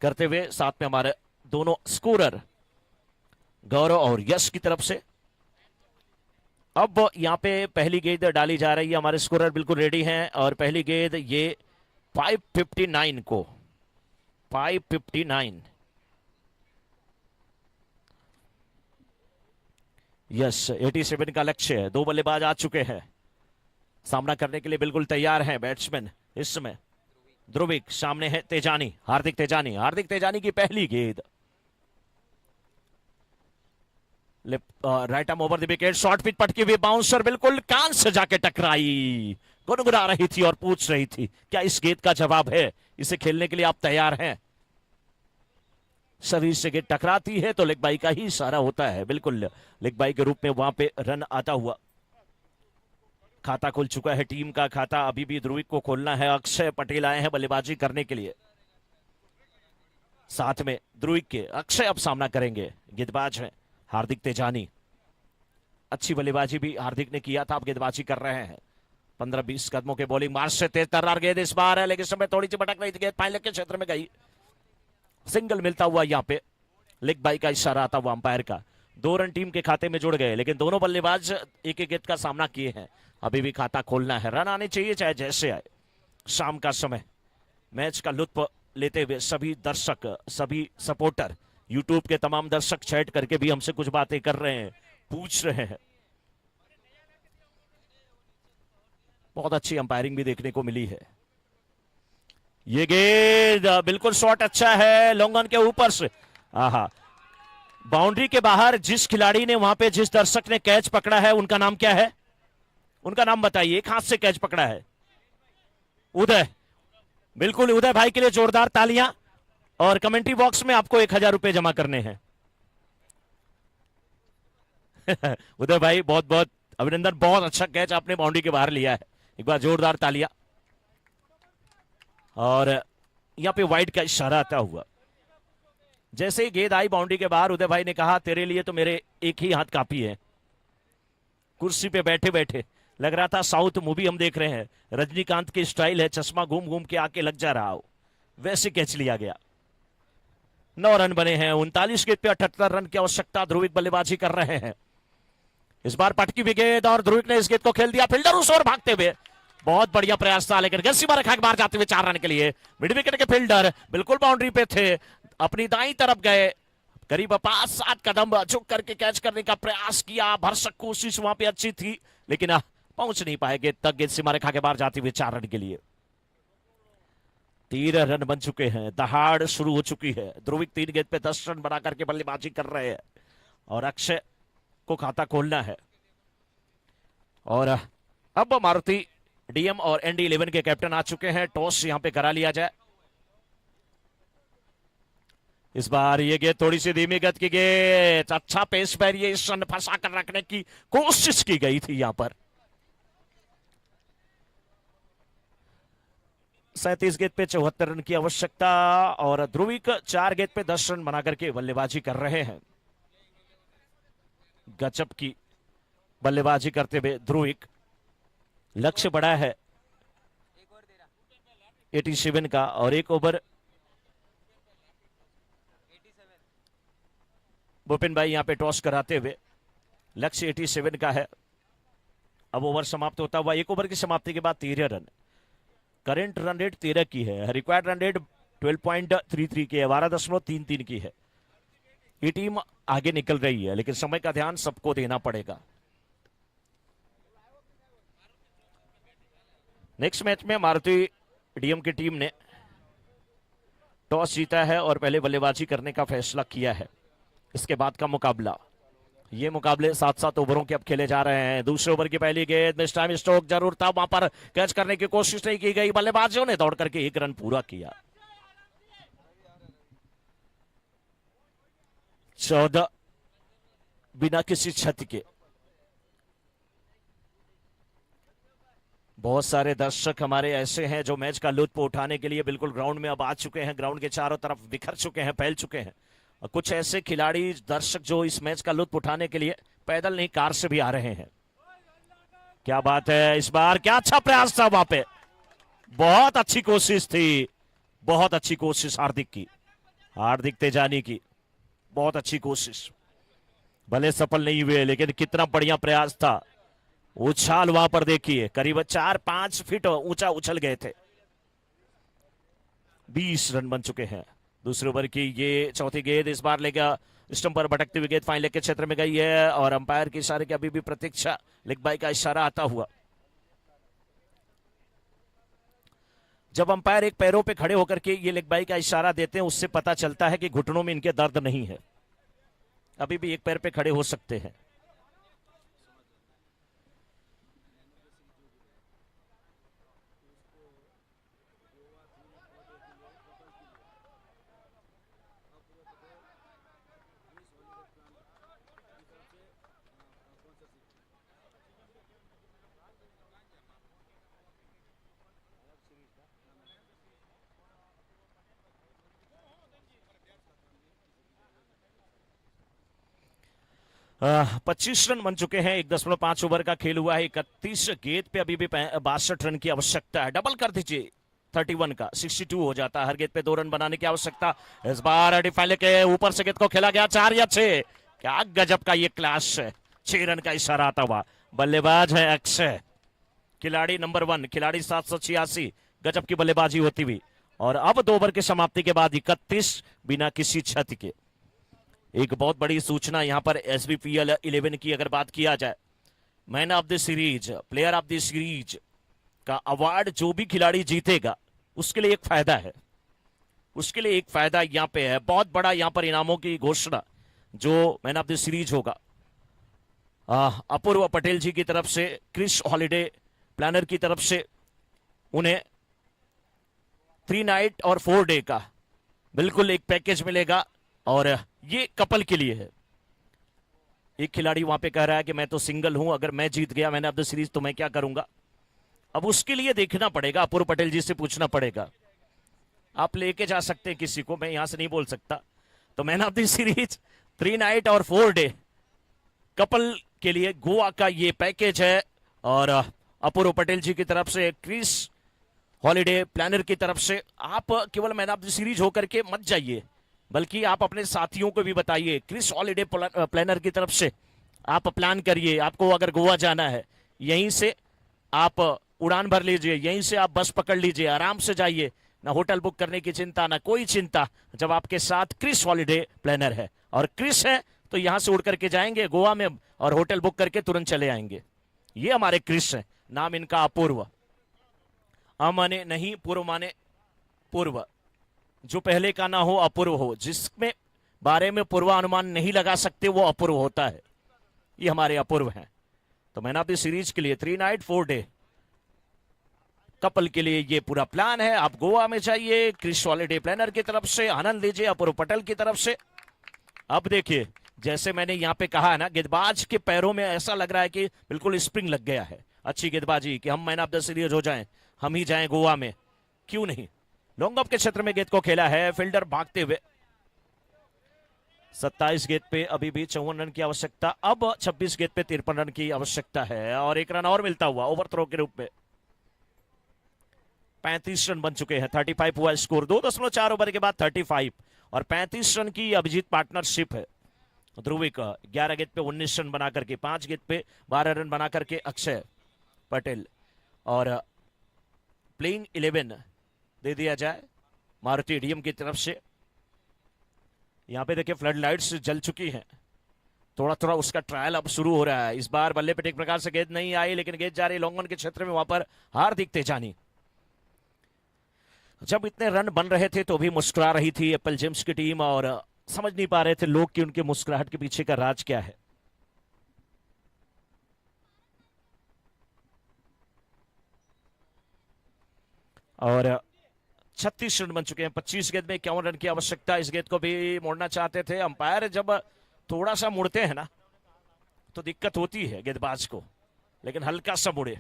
[SPEAKER 1] करते हुए, साथ में हमारे दोनों स्कोरर गौरव और यश की तरफ से। अब यहां पे पहली गेंद डाली जा रही है, हमारे स्कोरर बिल्कुल रेडी हैं और पहली गेंद ये 559 को 559 यस 87 का लक्ष्य है। दो बल्लेबाज आ चुके हैं, सामना करने के लिए बिल्कुल तैयार हैं बैट्समैन। इस समय ध्रुविक, सामने है तेजानी, हार्दिक तेजानी। हार्दिक तेजानी की पहली गेंद right arm over the wicket, short pitch पटकी हुई बाउंसर बिल्कुल कान से जाके टकराई, गुनगुना रही थी और पूछ रही थी क्या इस गेंद का जवाब है, इसे खेलने के लिए आप तैयार हैं। शरीर से गेंद टकराती है तो लेग बाई का ही इशारा होता है, बिल्कुल लेग बाई के रूप में वहां पे रन आता हुआ। खाता खुल चुका है टीम का खाता, अभी भी ध्रुविक को खोलना है। अक्षय पटेल आए हैं बल्लेबाजी करने के लिए, साथ में ध्रुविक के अक्षय अब सामना करेंगे। गेंदबाज है हार्दिक तेजानी, अच्छी बल्लेबाजी भी हार्दिक ने किया था, अब गेंदबाजी कर रहे हैं। 15-20 कदमों के बॉलिंग मार्च से तेज तर्रार गेंद इस बार है, लेकिन समय थोड़ी सी भटक रही थी, गेंद फाइनल के क्षेत्र में गई। सिंगल मिलता हुआ यहां पे लेग बाई का इशारा आता हुआ अंपायर का। 2 रन टीम के खाते में जुड़ गए, लेकिन दोनों बल्लेबाज एक एक गेंद का सामना किए हैं। अभी भी खाता खोलना है, रन आने चाहिए चाहे जैसे आए। शाम का समय, मैच का लुत्फ लेते हुए सभी दर्शक, सभी सपोर्टर, यूट्यूब के तमाम दर्शक चैट करके भी हमसे कुछ बातें कर रहे हैं, पूछ रहे हैं। बहुत अच्छी अंपायरिंग भी देखने को मिली है। ये गेंद बिल्कुल शॉट अच्छा है, लॉन्ग ऑन के ऊपर से, आहा, बाउंड्री के बाहर। जिस खिलाड़ी ने वहां पे, जिस दर्शक ने कैच पकड़ा है, उनका नाम क्या है, उनका नाम बताइए। एक हाथ से कैच पकड़ा है, उदय, बिल्कुल उदय भाई के लिए जोरदार तालियां। और कमेंट्री बॉक्स में आपको 1000 रुपए जमा करने हैं। उदय भाई बहुत बहुत अभिनंदन, बहुत अच्छा कैच आपने बाउंड्री के बाहर लिया है, एक बार जोरदार तालियां। और यहां पे वाइड का इशारा आता हुआ, जैसे ही गेंद आई बाउंड्री के बाहर, उदय भाई ने कहा तेरे लिए तो मेरे एक ही हाथ काफी है। कुर्सी पे बैठे बैठे लग रहा था साउथ मूवी हम देख रहे हैं, रजनीकांत की स्टाइल है, चश्मा घूम घूम के आके लग जा रहा हो, वैसे कैच लिया गया। 9 रन बने हैं, 39 गेंद पे 78 रन की आवश्यकता। ध्रुविक बल्लेबाजी कर रहे हैं, इस बार पटकी भी गेंद और ध्रुविक ने इस गेंद को खेल दिया। फील्डर उस ओर भागते हुए, बहुत बढ़िया प्रयास था, लेकिन गस्सी मार रखा बाहर जाते हुए 4 रन के लिए। मिड विकेट के फील्डर बिल्कुल बाउंड्री पे थे, अपनी दाईं तरफ गए, करीब 5-7 कदम झुक करके कैच करने का प्रयास किया। भरसक कोशिश वहां पे अच्छी थी, लेकिन पहुंच नहीं पाएंगे तक। गेंद सीमा रेखा के बाहर जाते हुए 4 रन के लिए। 3 रन बन चुके हैं, दहाड़ शुरू हो चुकी है। ध्रुविक 3 गेंद पे 10 रन बना करके बल्लेबाजी कर रहे हैं और अक्षय को खाता खोलना है। और अब मारुति डीएम और ND11 के कैप्टन आ चुके हैं, टॉस यहां पे करा लिया जाए। इस बार ये गेंद थोड़ी सी धीमी गति की गेंद, अच्छा पेस पर ये रन फंसा कर रखने की कोशिश की गई थी। यहां पर 37 गेंद पे 74 रन की आवश्यकता और ध्रुविक 4 गेंद पे 10 रन बना करके बल्लेबाजी कर रहे हैं। गजब की बल्लेबाजी करते हुए ध्रुविक, लक्ष्य बड़ा है 87 का और 1 ओवर। भूपिन भाई यहां पे टॉस कराते हुए, लक्ष्य 87 का है। अब ओवर समाप्त होता हुआ, 1 ओवर की समाप्ति के बाद 13 रन। करंट रन रेट 13 की है, रिक्वायर्ड रन रेट 12.33 की है, 12.33 की है। ये टीम आगे निकल रही है, लेकिन समय का ध्यान सबको देना पड़ेगा। नेक्स्ट मैच में मारुति डीएम की टीम ने टॉस जीता है और पहले बल्लेबाजी करने का फैसला किया है। इसके बाद का मुकाबला, ये मुकाबले 7-7 ओवरों के अब खेले जा रहे हैं। दूसरे ओवर की पहली गेंद, इस टाइम स्ट्रोक जरूर था, वहां पर कैच करने की कोशिश नहीं की गई, बल्लेबाजों ने दौड़ करके 1 रन पूरा किया। 14 बिना किसी क्षति के। बहुत सारे दर्शक हमारे ऐसे हैं जो मैच का लुत्फ उठाने के लिए बिल्कुल ग्राउंड में अब आ चुके हैं, ग्राउंड के चारों तरफ बिखर चुके हैं, फैल चुके हैं। और कुछ ऐसे खिलाड़ी दर्शक जो इस मैच का लुत्फ उठाने के लिए पैदल नहीं कार से भी आ रहे हैं। क्या बात है, इस बार क्या अच्छा प्रयास था वहां पे, बहुत अच्छी कोशिश थी, बहुत अच्छी कोशिश हार्दिक की, हार्दिक तेजानी की, बहुत अच्छी कोशिश। भले सफल नहीं हुए लेकिन कितना बढ़िया प्रयास था। उछाल वहां पर देखिए, करीब 4-5 फीट ऊंचा उछल गए थे। 20 रन बन चुके हैं। दूसरे ओवर की ये चौथी गेंद, इस बार लेगा स्टंप पर भटकती हुई गेंद फाइन लेग के क्षेत्र में गई है और अंपायर के इशारे की अभी भी प्रतीक्षा, लेग बाई का इशारा आता हुआ। जब अंपायर एक पैरों पे खड़े होकर के ये लेग बाई का इशारा देते हैं, उससे पता चलता है कि घुटनों में इनके दर्द नहीं है, अभी भी एक पैर पे खड़े हो सकते हैं। पच्चीस रन बन चुके हैं। 1.5 ओवर का खेल हुआ है। 31 गेंद पे अभी भी 62 रन की आवश्यकता है। डबल कर दीजिए 31 का, 62 हो जाता है। हर गेंद पे 2 रन बनाने की आवश्यकता। इस बार डिफाइल के ऊपर से गेंद को खेला गया 4 या 6। क्या गजब का ये क्लास है। 6 रन का इशारा आता हुआ। बल्लेबाज है अक्षय, खिलाड़ी नंबर 1, खिलाड़ी 786। गजब की बल्लेबाजी होती हुई। और अब 2 ओवर की समाप्ति के बाद 31 बिना किसी क्षति के। एक बहुत बड़ी सूचना यहां पर एसबीपीएल 11 की अगर बात किया जाए, man of the series, player of the series का अवार्ड जो भी खिलाड़ी जीतेगा उसके लिए एक फायदा है, उसके लिए एक फायदा यहां पे है। बहुत बड़ा यहां पर इनामों की घोषणा, जो मैन ऑफ द सीरीज होगा अपूर्व पटेल जी की तरफ से, क्रिस हॉलिडे प्लानर की तरफ से उन्हें 3 नाइट और 4 डे का बिल्कुल एक पैकेज मिलेगा। और ये कपल के लिए है। एक खिलाड़ी वहां पे कह रहा है कि मैं तो सिंगल हूं, अगर मैं जीत गया मैन ऑफ द सीरीज तो मैं क्या करूंगा। अब उसके लिए देखना पड़ेगा, अपूर्व पटेल जी से पूछना पड़ेगा। आप लेके जा सकते हैं किसी को, मैं यहां से नहीं बोल सकता। तो man of the series 3 night और 4 डे कपल के लिए गोवा का ये पैकेज है। और अपूर्व पटेल जी की तरफ से, क्रिस हॉलिडे प्लानर की तरफ से, आप केवल मैन ऑफ द सीरीज होकर के मत जाइए, बल्कि आप अपने साथियों को भी बताइए। क्रिस हॉलिडे प्लानर की तरफ से आप प्लान करिए। आपको अगर गोवा जाना है, यहीं से आप उड़ान भर लीजिए, यहीं से आप बस पकड़ लीजिए, आराम से जाइए, ना होटल बुक करने की चिंता, ना कोई चिंता, जब आपके साथ क्रिस हॉलिडे प्लानर है। और क्रिस है तो यहां से उड़ करके जाएंगे गोवा में और होटल बुक करके तुरंत चले आएंगे। ये हमारे क्रिस है। नाम इनका अपूर्व, अमाने नहीं पूर्व माने पूर्व, जो पहले का ना हो अपूर्व हो, जिसमें बारे में पूर्वानुमान नहीं लगा सकते वो अपूर्व होता है। ये हमारे अपूर्व हैं। तो मैन ऑफ द सीरीज के लिए 3 नाइट 4 डे कपल के लिए ये पूरा प्लान है। आप गोवा में जाइए, क्रिस हॉलिडे प्लानर की तरफ से आनंद लीजिए, अपूर्व पटेल की तरफ से। अब देखिए, जैसे मैंने यहां पे कहा है ना, गेंदबाज के पैरों में ऐसा लग रहा है कि बिल्कुल स्प्रिंग लग गया है। अच्छी गेंदबाजी कि हम मैन ऑफ द सीरीज हो जाएं, हम ही जाएं गोवा में, क्यों नहीं। लॉन्ग ऑफ के क्षेत्र में गेंद को खेला है, फील्डर भागते हुए। 27 गेंद पे अभी भी 54 रन की आवश्यकता। अब 26 गेंद पे 53 रन की आवश्यकता है और 1 रन और मिलता हुआ ओवर थ्रो के रूप में। 35 रन बन चुके हैं। 35 हुआ स्कोर। 2.4 ओवर के बाद 35 और 35 रन की अभिजीत पार्टनरशिप है। ध्रुविक 11 गेंद पे 19 रन बना करके, 5 गेंद पे 12 रन बना करके अक्षय पटेल। और प्लेइंग 11 दे दिया जाए मारुति डीएम की तरफ से। यहां पे देखिए फ्लड लाइट्स जल चुकी हैं थोड़ा थोड़ा उसका ट्रायल अब शुरू हो रहा है। इस बार बल्ले पे ठीक प्रकार से गेंद नहीं आई, लेकिन गेंद जा रही लॉन्ग ऑन के क्षेत्र में, वहां पर हार्दिक तेजानी। जब इतने रन बन रहे थे तो भी मुस्कुरा रही थी एप्पल जेम्स की टीम, और समझ नहीं पा रहे थे लोग कि उनके मुस्कुराहट के पीछे का राज क्या है। और 36 रन बन चुके हैं। 25 गेंद में 51 रन की आवश्यकता। इस गेंद को भी मोड़ना चाहते थे अंपायर। जब थोड़ा सा मुड़ते हैं ना तो दिक्कत होती है गेंदबाज को, लेकिन हल्का सा मुड़े।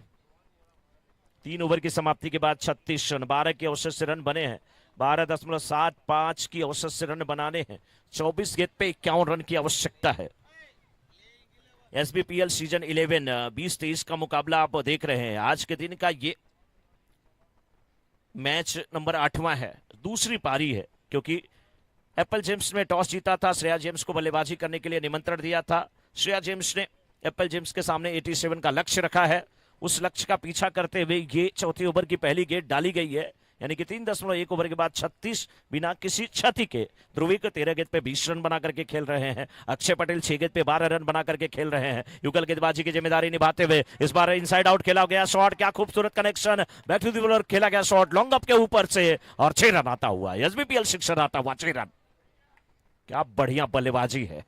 [SPEAKER 1] 3 ओवर की समाप्ति के बाद 36 रन, 12 की औसत से रन बने हैं। 12.75 की औसत से रन बनाने हैं। 24 गेंद पे 51 रन की आवश्यकता है। एसबीपीएल सीजन 11 20-23 का मुकाबला आप देख रहे हैं। आज के दिन का ये मैच नंबर 8वां है, दूसरी पारी है, क्योंकि एप्पल जेम्स ने टॉस जीता था, श्रेया जेम्स को बल्लेबाजी करने के लिए निमंत्रण दिया था। श्रेया जेम्स ने एप्पल जेम्स के सामने 87 का लक्ष्य रखा है। उस लक्ष्य का पीछा करते हुए ये चौथे ओवर की पहली गेंद डाली गई है, यानी कि 3.1 ओवर के बाद 36 बिना किसी क्षति के। ध्रुवी को 13 गेंद पे 20 रन बना करके खेल रहे हैं। अक्षय पटेल 6 गेंद पे 12 रन बना करके खेल रहे हैं। युगल गेंदबाजी की जिम्मेदारी निभाते हुए इस बार इनसाइड आउट खेला गया शॉट, क्या खूबसूरत connection, back to the bowler खेला गया शॉट लॉन्ग अप के ऊपर से, और 6 रन आता हुआ, एसबीपीएल शिक्षण आता हुआ 6 रन। क्या बढ़िया बल्लेबाजी है,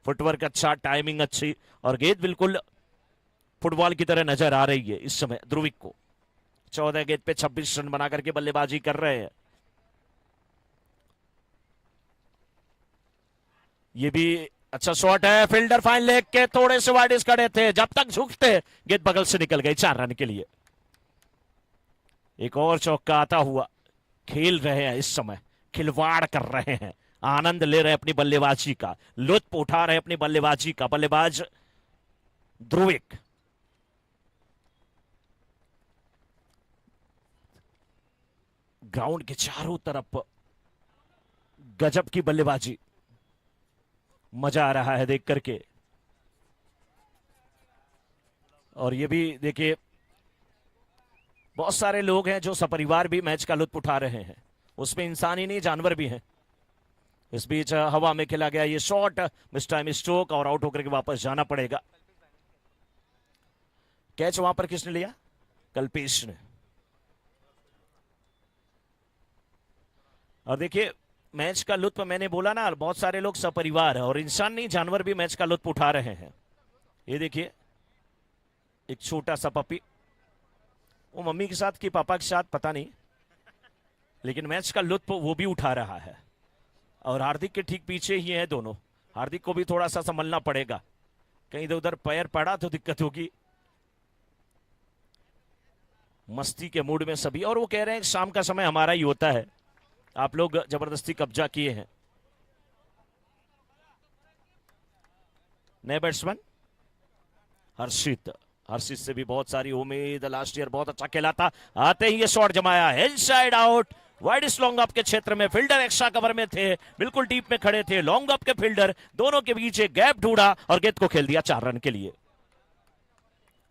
[SPEAKER 1] फुटवर्क अच्छा, टाइमिंग अच्छी, और गेंद बिल्कुल फुटबॉल की तरह नजर आ रही है इस समय ध्रुविक को। 14 गेंद पे 26 रन बना करके बल्लेबाजी कर रहे हैं। ये भी अच्छा शॉट है, फील्डर फाइन लेग के थोड़े से वाइड खड़े थे, जब तक झुकते गेंद बगल से निकल गई 4 रन के लिए। एक और चौका आता हुआ। खेल रहे हैं इस समय, खिलवाड़ कर रहे हैं, आनंद ले रहे हैं अपनी बल्लेबाजी का, लुत्फ उठा रहे हैं अपनी बल्लेबाजी का बल्लेबाज ध्रुविक। ग्राउंड के चारों तरफ गजब की बल्लेबाजी, मजा आ रहा है देख करके। और ये भी देखिए, बहुत सारे लोग हैं जो सपरिवार भी मैच का लुत्फ उठा रहे हैं, उसमें इंसान ही नहीं जानवर भी हैं। इस बीच हवा में खेला गया ये शॉट, मिस टाइम स्ट्रोक, और आउट होकर के वापस जाना पड़ेगा। कैच वहां पर किसने लिया? कल्पेश ने। और देखिए, मैच का लुत्फ मैंने बोला ना, बहुत सारे लोग सपरिवार है, और इंसान नहीं जानवर भी मैच का लुत्फ उठा रहे हैं। ये देखिए, एक छोटा सा पपी, वो मम्मी के साथ कि पापा के साथ पता नहीं, लेकिन मैच का लुत्फ वो भी उठा रहा है। और हार्दिक के ठीक पीछे ही है दोनों। हार्दिक को भी थोड़ा सा संभलना पड़ेगा, कहीं इधर उधर पैर पड़ा तो दिक्कत होगी। मस्ती के मूड में सभी, और वो कह रहे हैं शाम का समय हमारा ही होता है, आप लोग जबरदस्ती कब्जा किए हैं। नए बैट्समैन हर्षित, हर्षित से भी बहुत सारी उम्मीद, लास्ट ईयर बहुत अच्छा खेला था। आते ही ये शॉट जमाया, inside out, wide long up के क्षेत्र में, फील्डर एक्स्ट्रा कवर में थे, बिल्कुल डीप में खड़े थे, लॉन्ग अप के फील्डर, दोनों के बीच एक गैप ढूंढा और गेंद को खेल दिया 4 रन के लिए।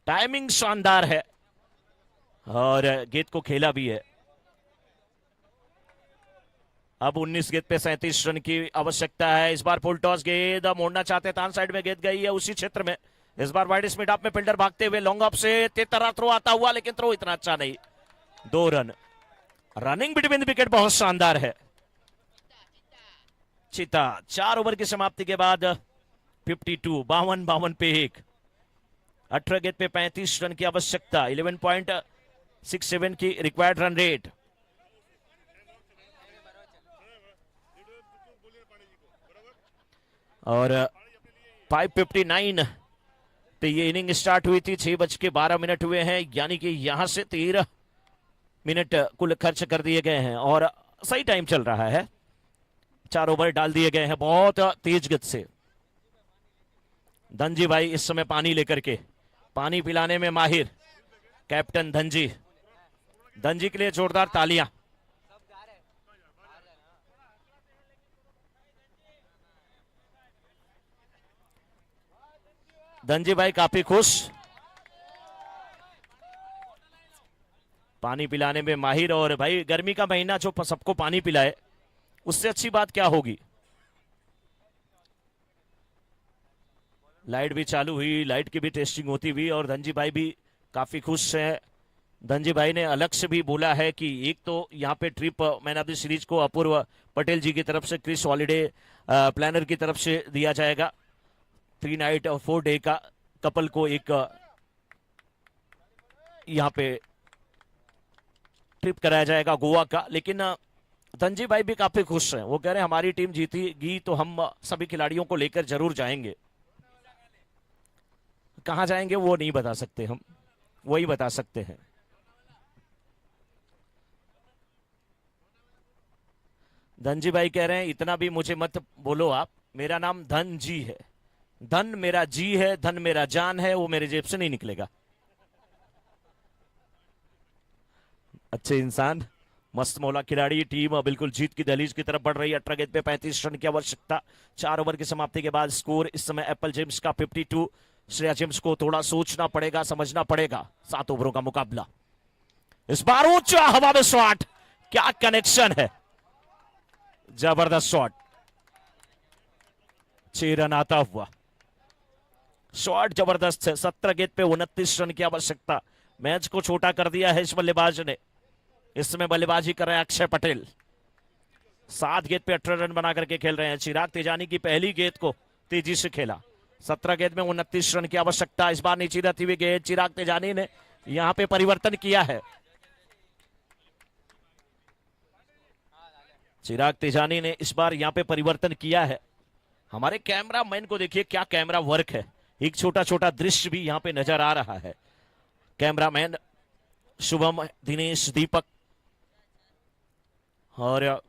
[SPEAKER 1] टाइमिंग शानदार है और गेंद को खेला भी है। अब 19 गेंद पे 37 रन की आवश्यकता है। इस बार फुल टॉस, गेंद मोड़ना चाहते, तान साइड में गेंद गई है उसी क्षेत्र में। इस बार वाइड मिड ऑफ में फील्डर भागते हुए लॉन्ग ऑफ से तेतरा थ्रो आता हुआ, लेकिन थ्रो इतना अच्छा नहीं। 2 रन। रनिंग बिटवीन विकेट बहुत शानदार है। चिता 4 ओवर की समाप्ति के बाद 52, 52 पे 1, 18 गेंद पे 35 रन की आवश्यकता, 11.67 की रिक्वायर्ड रन रेट। और 5:59 पे ये इनिंग स्टार्ट हुई थी। 6:12 हुए हैं, यानी कि यहां से 13 मिनट कुल खर्च कर दिए गए हैं और सही टाइम चल रहा है। 4 ओवर डाल दिए गए हैं बहुत तेज गति से। धनजी भाई इस समय पानी लेकर के, पानी पिलाने में माहिर कैप्टन धनजी, धनजी के लिए जोरदार तालियां। धनजी भाई काफी खुश, पानी पिलाने में माहिर। और भाई गर्मी का महीना जो सबको पानी पिलाए, उससे अच्छी बात क्या होगी। लाइट भी चालू हुई, लाइट की भी टेस्टिंग होती हुई और धनजी भाई भी काफी खुश है। धनजी भाई ने अलग से भी बोला है कि एक तो यहाँ पे trip man of the series को अपूर्व पटेल जी की तरफ से, क्रिस हॉलिडे प्लानर की तरफ से दिया जाएगा। 3 नाइट और 4 डे का कपल को एक यहाँ पे ट्रिप कराया जाएगा गोवा का। लेकिन धनजी भाई भी काफी खुश हैं। वो कह रहे हैं हमारी टीम जीतेगी तो हम सभी खिलाड़ियों को लेकर जरूर जाएंगे। कहां जाएंगे वो नहीं बता सकते, हम वही बता सकते हैं। धनजी भाई कह रहे हैं इतना भी मुझे मत बोलो आप, मेरा नाम धन जी है, धन मेरा जी है, धन मेरा जान है, वो मेरे जेब से नहीं निकलेगा। अच्छे इंसान, मस्त मौला खिलाड़ी। टीम बिल्कुल जीत की दहलीज की तरफ बढ़ रही है। 18 गेंद पे 35 रन की आवश्यकता। 4 ओवर की समाप्ति के बाद स्कोर इस समय एप्पल जेम्स का 52। श्रेया जेम्स को थोड़ा सोचना पड़ेगा, समझना पड़ेगा। 7 ओवरों का मुकाबला। इस बार ऊंचा हवा में शॉट, क्या कनेक्शन है, जबरदस्त शॉट। 6 रन आता हुआ शॉट जबरदस्त है। 17 गेंद पे 29 रन की आवश्यकता। मैच को छोटा कर दिया है इस बल्लेबाज ने। इस समय बल्लेबाजी कर रहे हैं अक्षय पटेल। 7 गेंद पे 18 रन बना करके खेल रहे हैं। चिराग तेजानी की पहली गेंद को तेजी से खेला। 17 गेंद में 29 रन की आवश्यकता। इस बार नीचे रहती हुई गेंद चिराग तेजानी ने यहां पे परिवर्तन किया है। चिराग तेजानी ने इस बार यहां पे परिवर्तन किया है। हमारे कैमरा मैन को देखिए क्या कैमरा वर्क है। एक छोटा छोटा दृश्य भी यहां पे नजर आ रहा है। कैमरामैन शुभम, दिनेश, दीपक और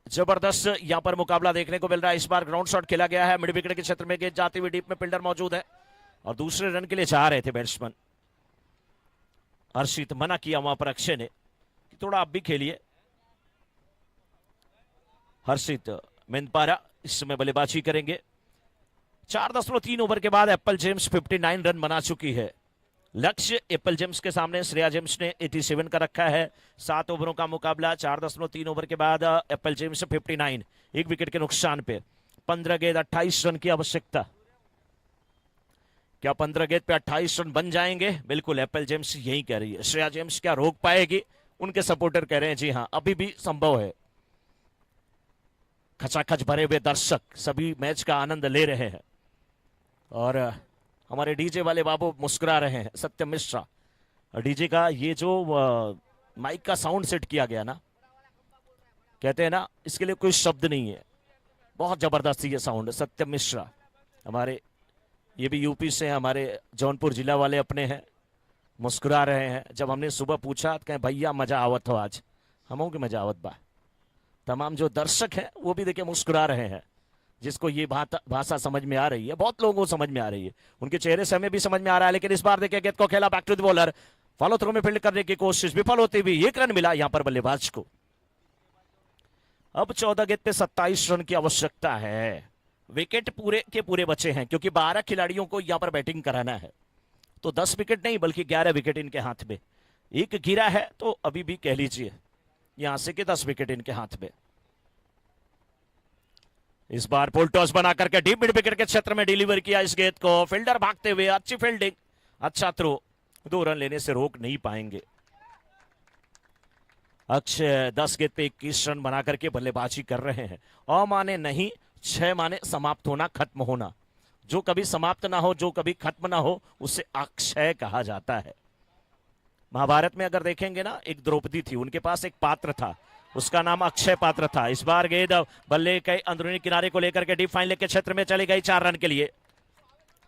[SPEAKER 1] जबरदस्त यहां पर मुकाबला देखने को मिल रहा है। इस बार ग्राउंड शॉट खेला गया है। मिड विकेट के क्षेत्र में गेंद जाती हुई डीप में फील्डर मौजूद है और दूसरे रन के लिए जा रहे थे बैट्समैन। हर्षित मना किया वहां पर अक्षय ने कि थोड़ा आप भी खेलिए। हर्षित मेंदपारा इस समय बल्लेबाजी करेंगे। 4.3 ओवर के बाद एप्पल जेम्स 59 रन बना चुकी है। लक्ष्य एप्पल जेम्स के सामने श्रेया जेम्स ने 87 का रखा है। 7 ओवरों का मुकाबला। 4.3 ओवर के बाद एप्पल जेम्स 59, 1 विकेट के नुकसान पे। 15 गेंद 28 रन की आवश्यकता। क्या 15 गेंद पे 28 रन बन जाएंगे? बिल्कुल, एप्पल जेम्स यही कह रही है। श्रेया जेम्स क्या रोक पाएगी? उनके सपोर्टर कह रहे हैं जी हां, अभी भी संभव है। खचाखच भरे हुए दर्शक सभी मैच का आनंद ले रहे हैं और हमारे डीजे वाले बाबू मुस्कुरा रहे हैं। सत्यम मिश्रा, डीजे का ये जो माइक का साउंड सेट किया गया ना, कहते हैं ना, इसके लिए कोई शब्द नहीं है। बहुत जबरदस्त ये साउंड। सत्यम मिश्रा हमारे, ये भी यूपी से, हमारे जौनपुर जिला वाले अपने हैं, मुस्कुरा रहे हैं। जब हमने सुबह पूछा तो कहें भैया मजा आवत हो आज। हमों की मजा आवत बा। तमाम जो दर्शक हैं वो भी देखिए मुस्कुरा रहे हैं, जिसको ये भाषा समझ में आ रही है। बहुत लोगों को समझ में आ रही है, उनके चेहरे से हमें भी समझ में आ रहा है। लेकिन इस बार देखिए गेंद को खेला back to the bowler. Follow through में फील्ड करने की कोशिश विफल होती हुई 1 रन मिला यहां पर बल्लेबाज को। अब 14 गेंद पे 27 रन की आवश्यकता है। विकेट पूरे के पूरे बचे हैं क्योंकि 12 खिलाड़ियों को यहां पर बैटिंग कराना है। तो 10 विकेट नहीं बल्कि 11 विकेट इनके हाथ में। एक गिरा है तो अभी भी कह लीजिए यहां से कि 10 विकेट इनके हाथ में। इस बार पुल टॉस बना करके डीप मिड विकेट के क्षेत्र में डिलीवर किया इस गेंद को। फील्डर भागते हुए, अच्छी फील्डिंग, अच्छा थ्रो। 2 रन लेने से रोक नहीं पाएंगे। अक्षय 10 गेंद पे 21 रन बना करके बल्लेबाजी कर रहे हैं। माने नहीं, 6 माने समाप्त होना, खत्म होना। जो कभी समाप्त ना हो, जो कभी खत्म ना हो, उसे अक्षय कहा जाता है। महाभारत में अगर देखेंगे ना, एक द्रौपदी थी, उनके पास एक पात्र था, उसका नाम अक्षय पात्र था। इस बार गेंद बल्ले के अंदरूनी किनारे को लेकर के डीप फाइन लेग के क्षेत्र में चली गई 4 रन के लिए।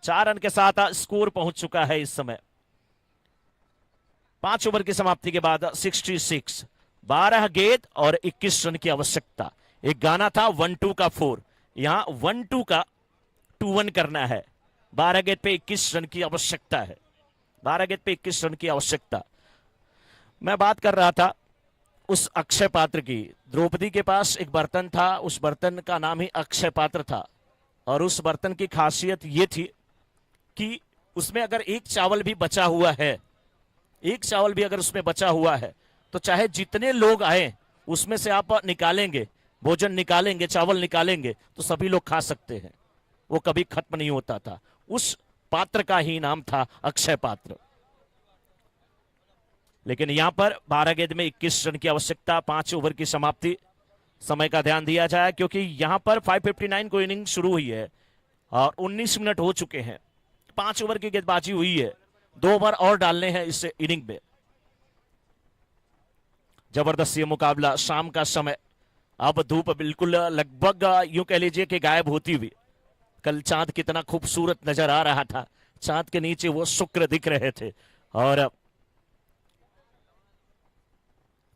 [SPEAKER 1] 4 रन के साथ स्कोर पहुंच चुका है इस समय। 5 ओवर की समाप्ति के बाद 66, 12 गेंद और 21 रन की आवश्यकता। एक गाना था 1-2 का 4, यहां 1-2 का 2-1 करना है। 12 गेंद पे 21 रन की आवश्यकता है। 12 गेंद पे 21 रन की आवश्यकता। मैं बात कर रहा था उस अक्षय पात्र की। द्रौपदी के पास एक बर्तन था, उस बर्तन का नाम ही अक्षय पात्र था। और उस बर्तन की खासियत ये थी कि उसमें अगर एक चावल भी बचा हुआ है, एक चावल भी अगर उसमें बचा हुआ है, तो चाहे जितने लोग आए उसमें से आप निकालेंगे, भोजन निकालेंगे, चावल निकालेंगे, तो सभी लोग खा सकते हैं। वो कभी खत्म नहीं होता था। उस पात्र का ही नाम था अक्षय पात्र। लेकिन यहां पर 12 गेंद में 21 रन की आवश्यकता, 5 ओवर की समाप्ति। समय का ध्यान दिया जाए क्योंकि यहां पर 559 को इनिंग शुरू हुई है और 19 मिनट हो चुके हैं। 5 ओवर की गेंदबाजी हुई है, 2 ओवर और डालने हैं इस इनिंग में। जबरदस्त ये मुकाबला, शाम का समय, अब धूप बिल्कुल लगभग यूं कह लीजिए कि गायब होती हुई। कल चांद कितना खूबसूरत नजर आ रहा था, चांद के नीचे वो शुक्र दिख रहे थे और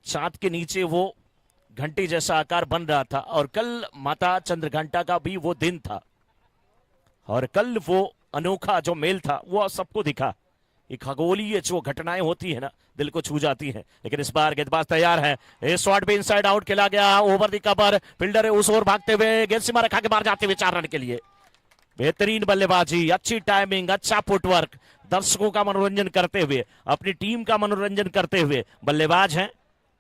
[SPEAKER 1] चांद के नीचे वो घंटी जैसा आकार बन रहा था। और कल माता चंद्रघंटा का भी वो दिन था और कल वो अनोखा जो मेल था वो सबको दिखा। एक खगोलीय जो घटनाएं होती है ना, दिल को छू जाती हैं। लेकिन इस बार गेंदबाज तैयार है, इस शॉट भी इनसाइड आउट खेला गया, ओवर द कवर, फील्डर है उस ओर भागते हुए, गेंद सीमा रेखा के बाहर जाते हुए 4 रन के लिए। बेहतरीन बल्लेबाजी, अच्छी टाइमिंग, अच्छा फुटवर्क, दर्शकों का मनोरंजन करते हुए, अपनी टीम का मनोरंजन करते हुए बल्लेबाज हैं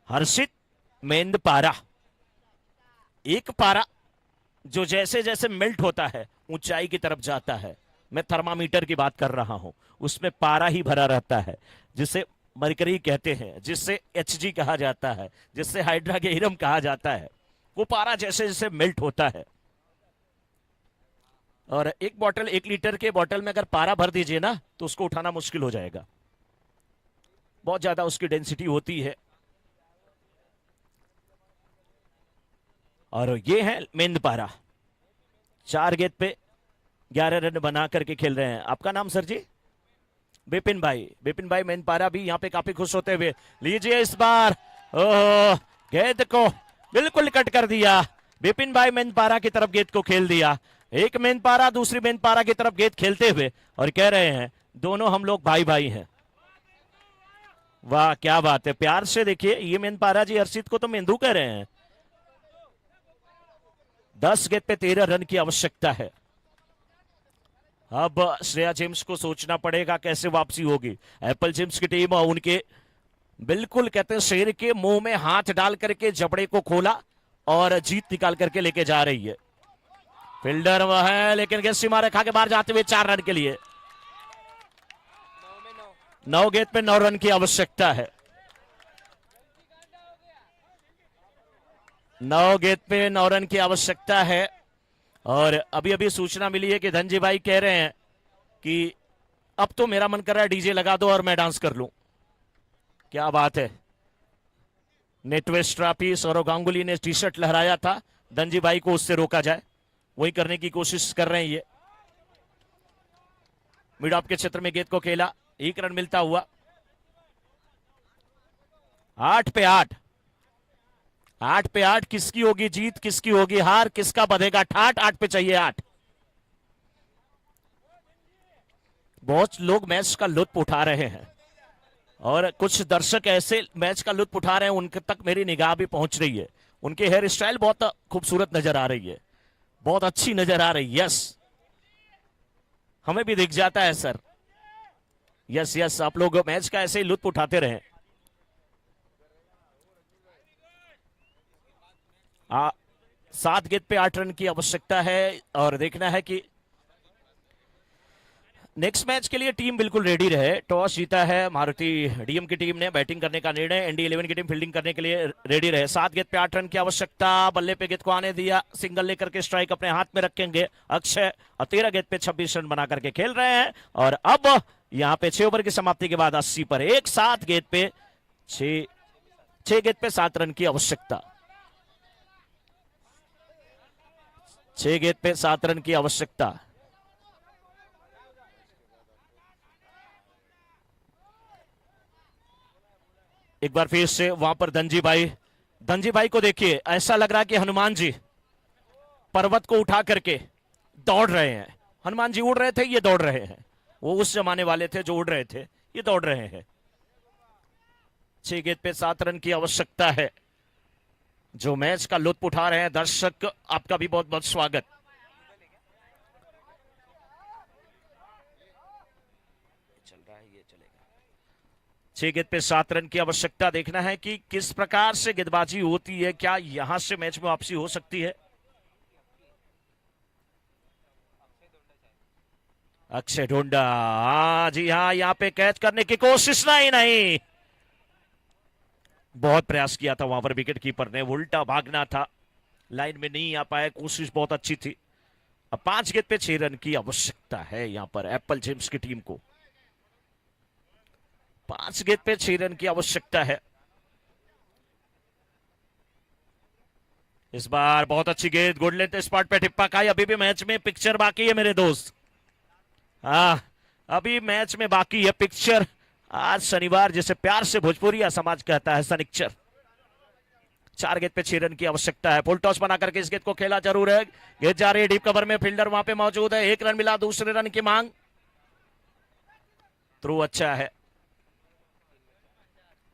[SPEAKER 1] हर्षित मेंदपारा। एक पारा जो जैसे जैसे मेल्ट होता है ऊंचाई की तरफ जाता है, मैं थर्मामीटर की बात कर रहा हूं, उसमें पारा ही भरा रहता है, जिसे मरकरी कहते हैं, जिससे एचजी कहा जाता है, जिससे हाइड्रागेहिरम कहा जाता है। वो पारा जैसे जैसे मेल्ट होता है और एक बॉटल, 1 लीटर के बॉटल में अगर पारा भर दीजिए ना तो उसको उठाना मुश्किल हो जाएगा, बहुत ज्यादा उसकी डेंसिटी होती है। और ये है मेंदपारा, 4 गेंद पे 11 रन बना करके खेल रहे हैं। आपका नाम सर जी? बिपिन भाई। बिपिन भाई मेंदपारा भी यहाँ पे काफी खुश होते हुए, लीजिए इस बार, ओह गेंद को बिल्कुल कट कर दिया। बिपिन भाई मेंदपारा की तरफ गेंद को खेल दिया, एक मेंदपारा दूसरी मेंदपारा की तरफ गेंद खेलते हुए और कह रहे हैं दोनों हम लोग भाई भाई हैं। वाह क्या बात है, प्यार से देखिए, ये मेंदपारा जी हर्षित को तो मेंदू कह रहे हैं। 10 गेंद पे 13 रन की आवश्यकता है। अब श्रेया जेम्स को सोचना पड़ेगा कैसे वापसी होगी। एप्पल जेम्स की टीम उनके बिल्कुल कहते हैं शेर के मुंह में हाथ डाल करके जबड़े को खोला और जीत निकाल करके लेके जा रही है। फील्डर वह है लेकिन गेंद सीमा रेखा के बाहर जाते हुए 4 रन के लिए। 9 गेंद पे 9 रन की आवश्यकता है। 9 गेंद पे 9 रन की आवश्यकता है। और अभी अभी सूचना मिली है कि धनजी भाई कह रहे हैं कि अब तो मेरा मन कर रहा है डीजे लगा दो और मैं डांस कर लूं। क्या बात है, नेटवेस्ट ट्रॉफी सौरव गांगुली ने टी शर्ट लहराया था, धनजी भाई को उससे रोका जाए, वही करने की कोशिश कर रहे हैं। ये मिड ऑफ के क्षेत्र में गेंद को खेला, 1 रन मिलता हुआ। 8 पे 8, 8 पे 8, किसकी होगी जीत, किसकी होगी हार, किसका बधेगा ठाठ। 8 पे चाहिए 8। बहुत लोग मैच का लुत्फ उठा रहे हैं और कुछ दर्शक ऐसे मैच का लुत्फ उठा रहे हैं उनके तक मेरी निगाह भी पहुंच रही है। उनके हेयर स्टाइल बहुत खूबसूरत नजर आ रही है, बहुत अच्छी नजर आ रही है। यस, हमें भी दिख जाता है सर। यस यस, आप लोग मैच का ऐसे ही लुत्फ उठाते रहें। 7 गेंद पे 8 रन की आवश्यकता है और देखना है कि नेक्स्ट मैच के लिए टीम बिल्कुल रेडी रहे। टॉस जीता है मारुति डीएम की टीम ने, बैटिंग करने का निर्णय, एनडी 11 की टीम फील्डिंग करने के लिए रेडी रहे। 7 गेंद पे 8 रन की आवश्यकता, बल्ले पे गेंद को आने दिया, सिंगल लेकर के स्ट्राइक अपने हाथ में रखेंगे अक्षय और 13 गेंद पे 26 रन बना करके खेल रहे हैं। और अब यहां पे 6 ओवर की समाप्ति के बाद 80 पर 1, 7 गेंद पे 6 गेंद पे 7 रन की आवश्यकता। 6 गेंद पे 7 रन की आवश्यकता। एक बार फिर से वहां पर धनजी भाई को देखिए, ऐसा लग रहा है कि हनुमान जी पर्वत को उठा करके दौड़ रहे हैं। हनुमान जी उड़ रहे थे, ये दौड़ रहे हैं। वो उस जमाने वाले थे जो उड़ रहे थे, ये दौड़ रहे हैं। 6 गेंद पे 7 रन की आवश्यकता है। जो मैच का लुत्फ उठा रहे हैं दर्शक, आपका भी बहुत बहुत स्वागत। चल रहा है, ये चलेगा। 6 गेंद पे 7 रन की आवश्यकता। देखना है कि किस प्रकार से गेंदबाजी होती है, क्या यहां से मैच में वापसी हो सकती है। अक्षय ढोंडा, हाँ जी हाँ, यहां पे कैच करने की कोशिश नहीं, बहुत प्रयास किया था वहां पर विकेट कीपर ने, उल्टा भागना था, लाइन में नहीं आ पाया, कोशिश बहुत अच्छी थी। अब 5 गेंद पे 6 रन की आवश्यकता है यहां पर एप्पल जेम्स की टीम को। 5 गेंद पे 6 रन की आवश्यकता है। इस बार बहुत अच्छी गेंद, गुड लेंथ स्पॉट पे टिप्पा खाई। अभी भी मैच में पिक्चर बाकी है मेरे दोस्त, हाँ अभी मैच में बाकी है पिक्चर। आज शनिवार जिसे प्यार से भोजपुरिया समाज कहता है, शनिक्चर। 4 गेंद पे 6 रन की आवश्यकता है। फुल टॉस बना करके इस गेंद को खेला जरूर है, गेंद जा रही है डीप कवर में, फील्डर वहां पे मौजूद है, 1 रन मिला, दूसरे रन की मांग, थ्रू अच्छा है।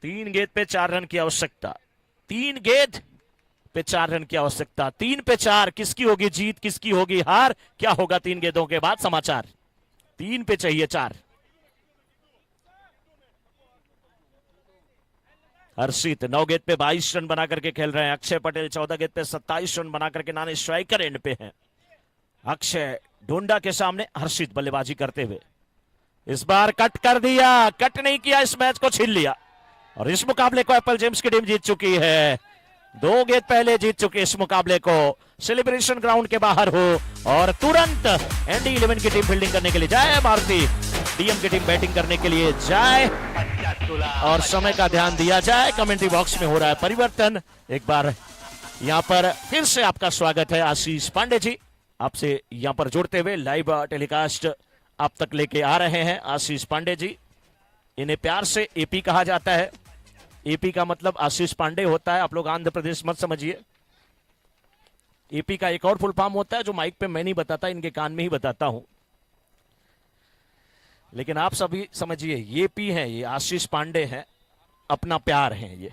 [SPEAKER 1] 3 गेंद पे 4 रन की आवश्यकता, 3 गेंद पे 4 रन की आवश्यकता, 3 पे 4, किसकी होगी जीत, किसकी होगी हार, क्या होगा 3 गेंदों के बाद समाचार। 3 पे चाहिए 4। हर्षित 9 गेंद पे 22 रन बना करके खेल रहे हैं। अक्षय पटेल 14 गेंद पे 27 रन बना करके नाने स्ट्राइकर एंड पे हैं। अक्षय ढोंडा के सामने हर्षित बल्लेबाजी करते हुए, इस बार कट कर दिया, कट नहीं किया, इस मैच को छीन लिया। और इस मुकाबले को एप्पल जेम्स की टीम जीत चुकी है, 2 गेंद पहले जीत चुके इस मुकाबले को। सेलिब्रेशन ग्राउंड के बाहर हो और तुरंत एनडी 11 की टीम फील्डिंग करने के लिए जाए, मारुति डीएम की टीम बैटिंग करने के लिए जाए, और समय का ध्यान दिया जाए। कमेंट्री बॉक्स में हो रहा है परिवर्तन। एक बार यहां पर फिर से आपका स्वागत है आशीष पांडे जी, आपसे यहां पर जुड़ते हुए लाइव टेलीकास्ट आप तक लेके आ रहे हैं आशीष पांडे जी। इन्हें प्यार से एपी कहा जाता है, एपी का मतलब आशीष पांडे होता है, आप लोग आंध्र प्रदेश मत समझिए। एपी का एक और फुल फॉर्म होता है जो माइक पे मैं नहीं बताता, इनके कान में ही बताता हूं, लेकिन आप सभी समझिए, ये पी हैं, ये आशीष पांडे हैं, अपना प्यार है ये।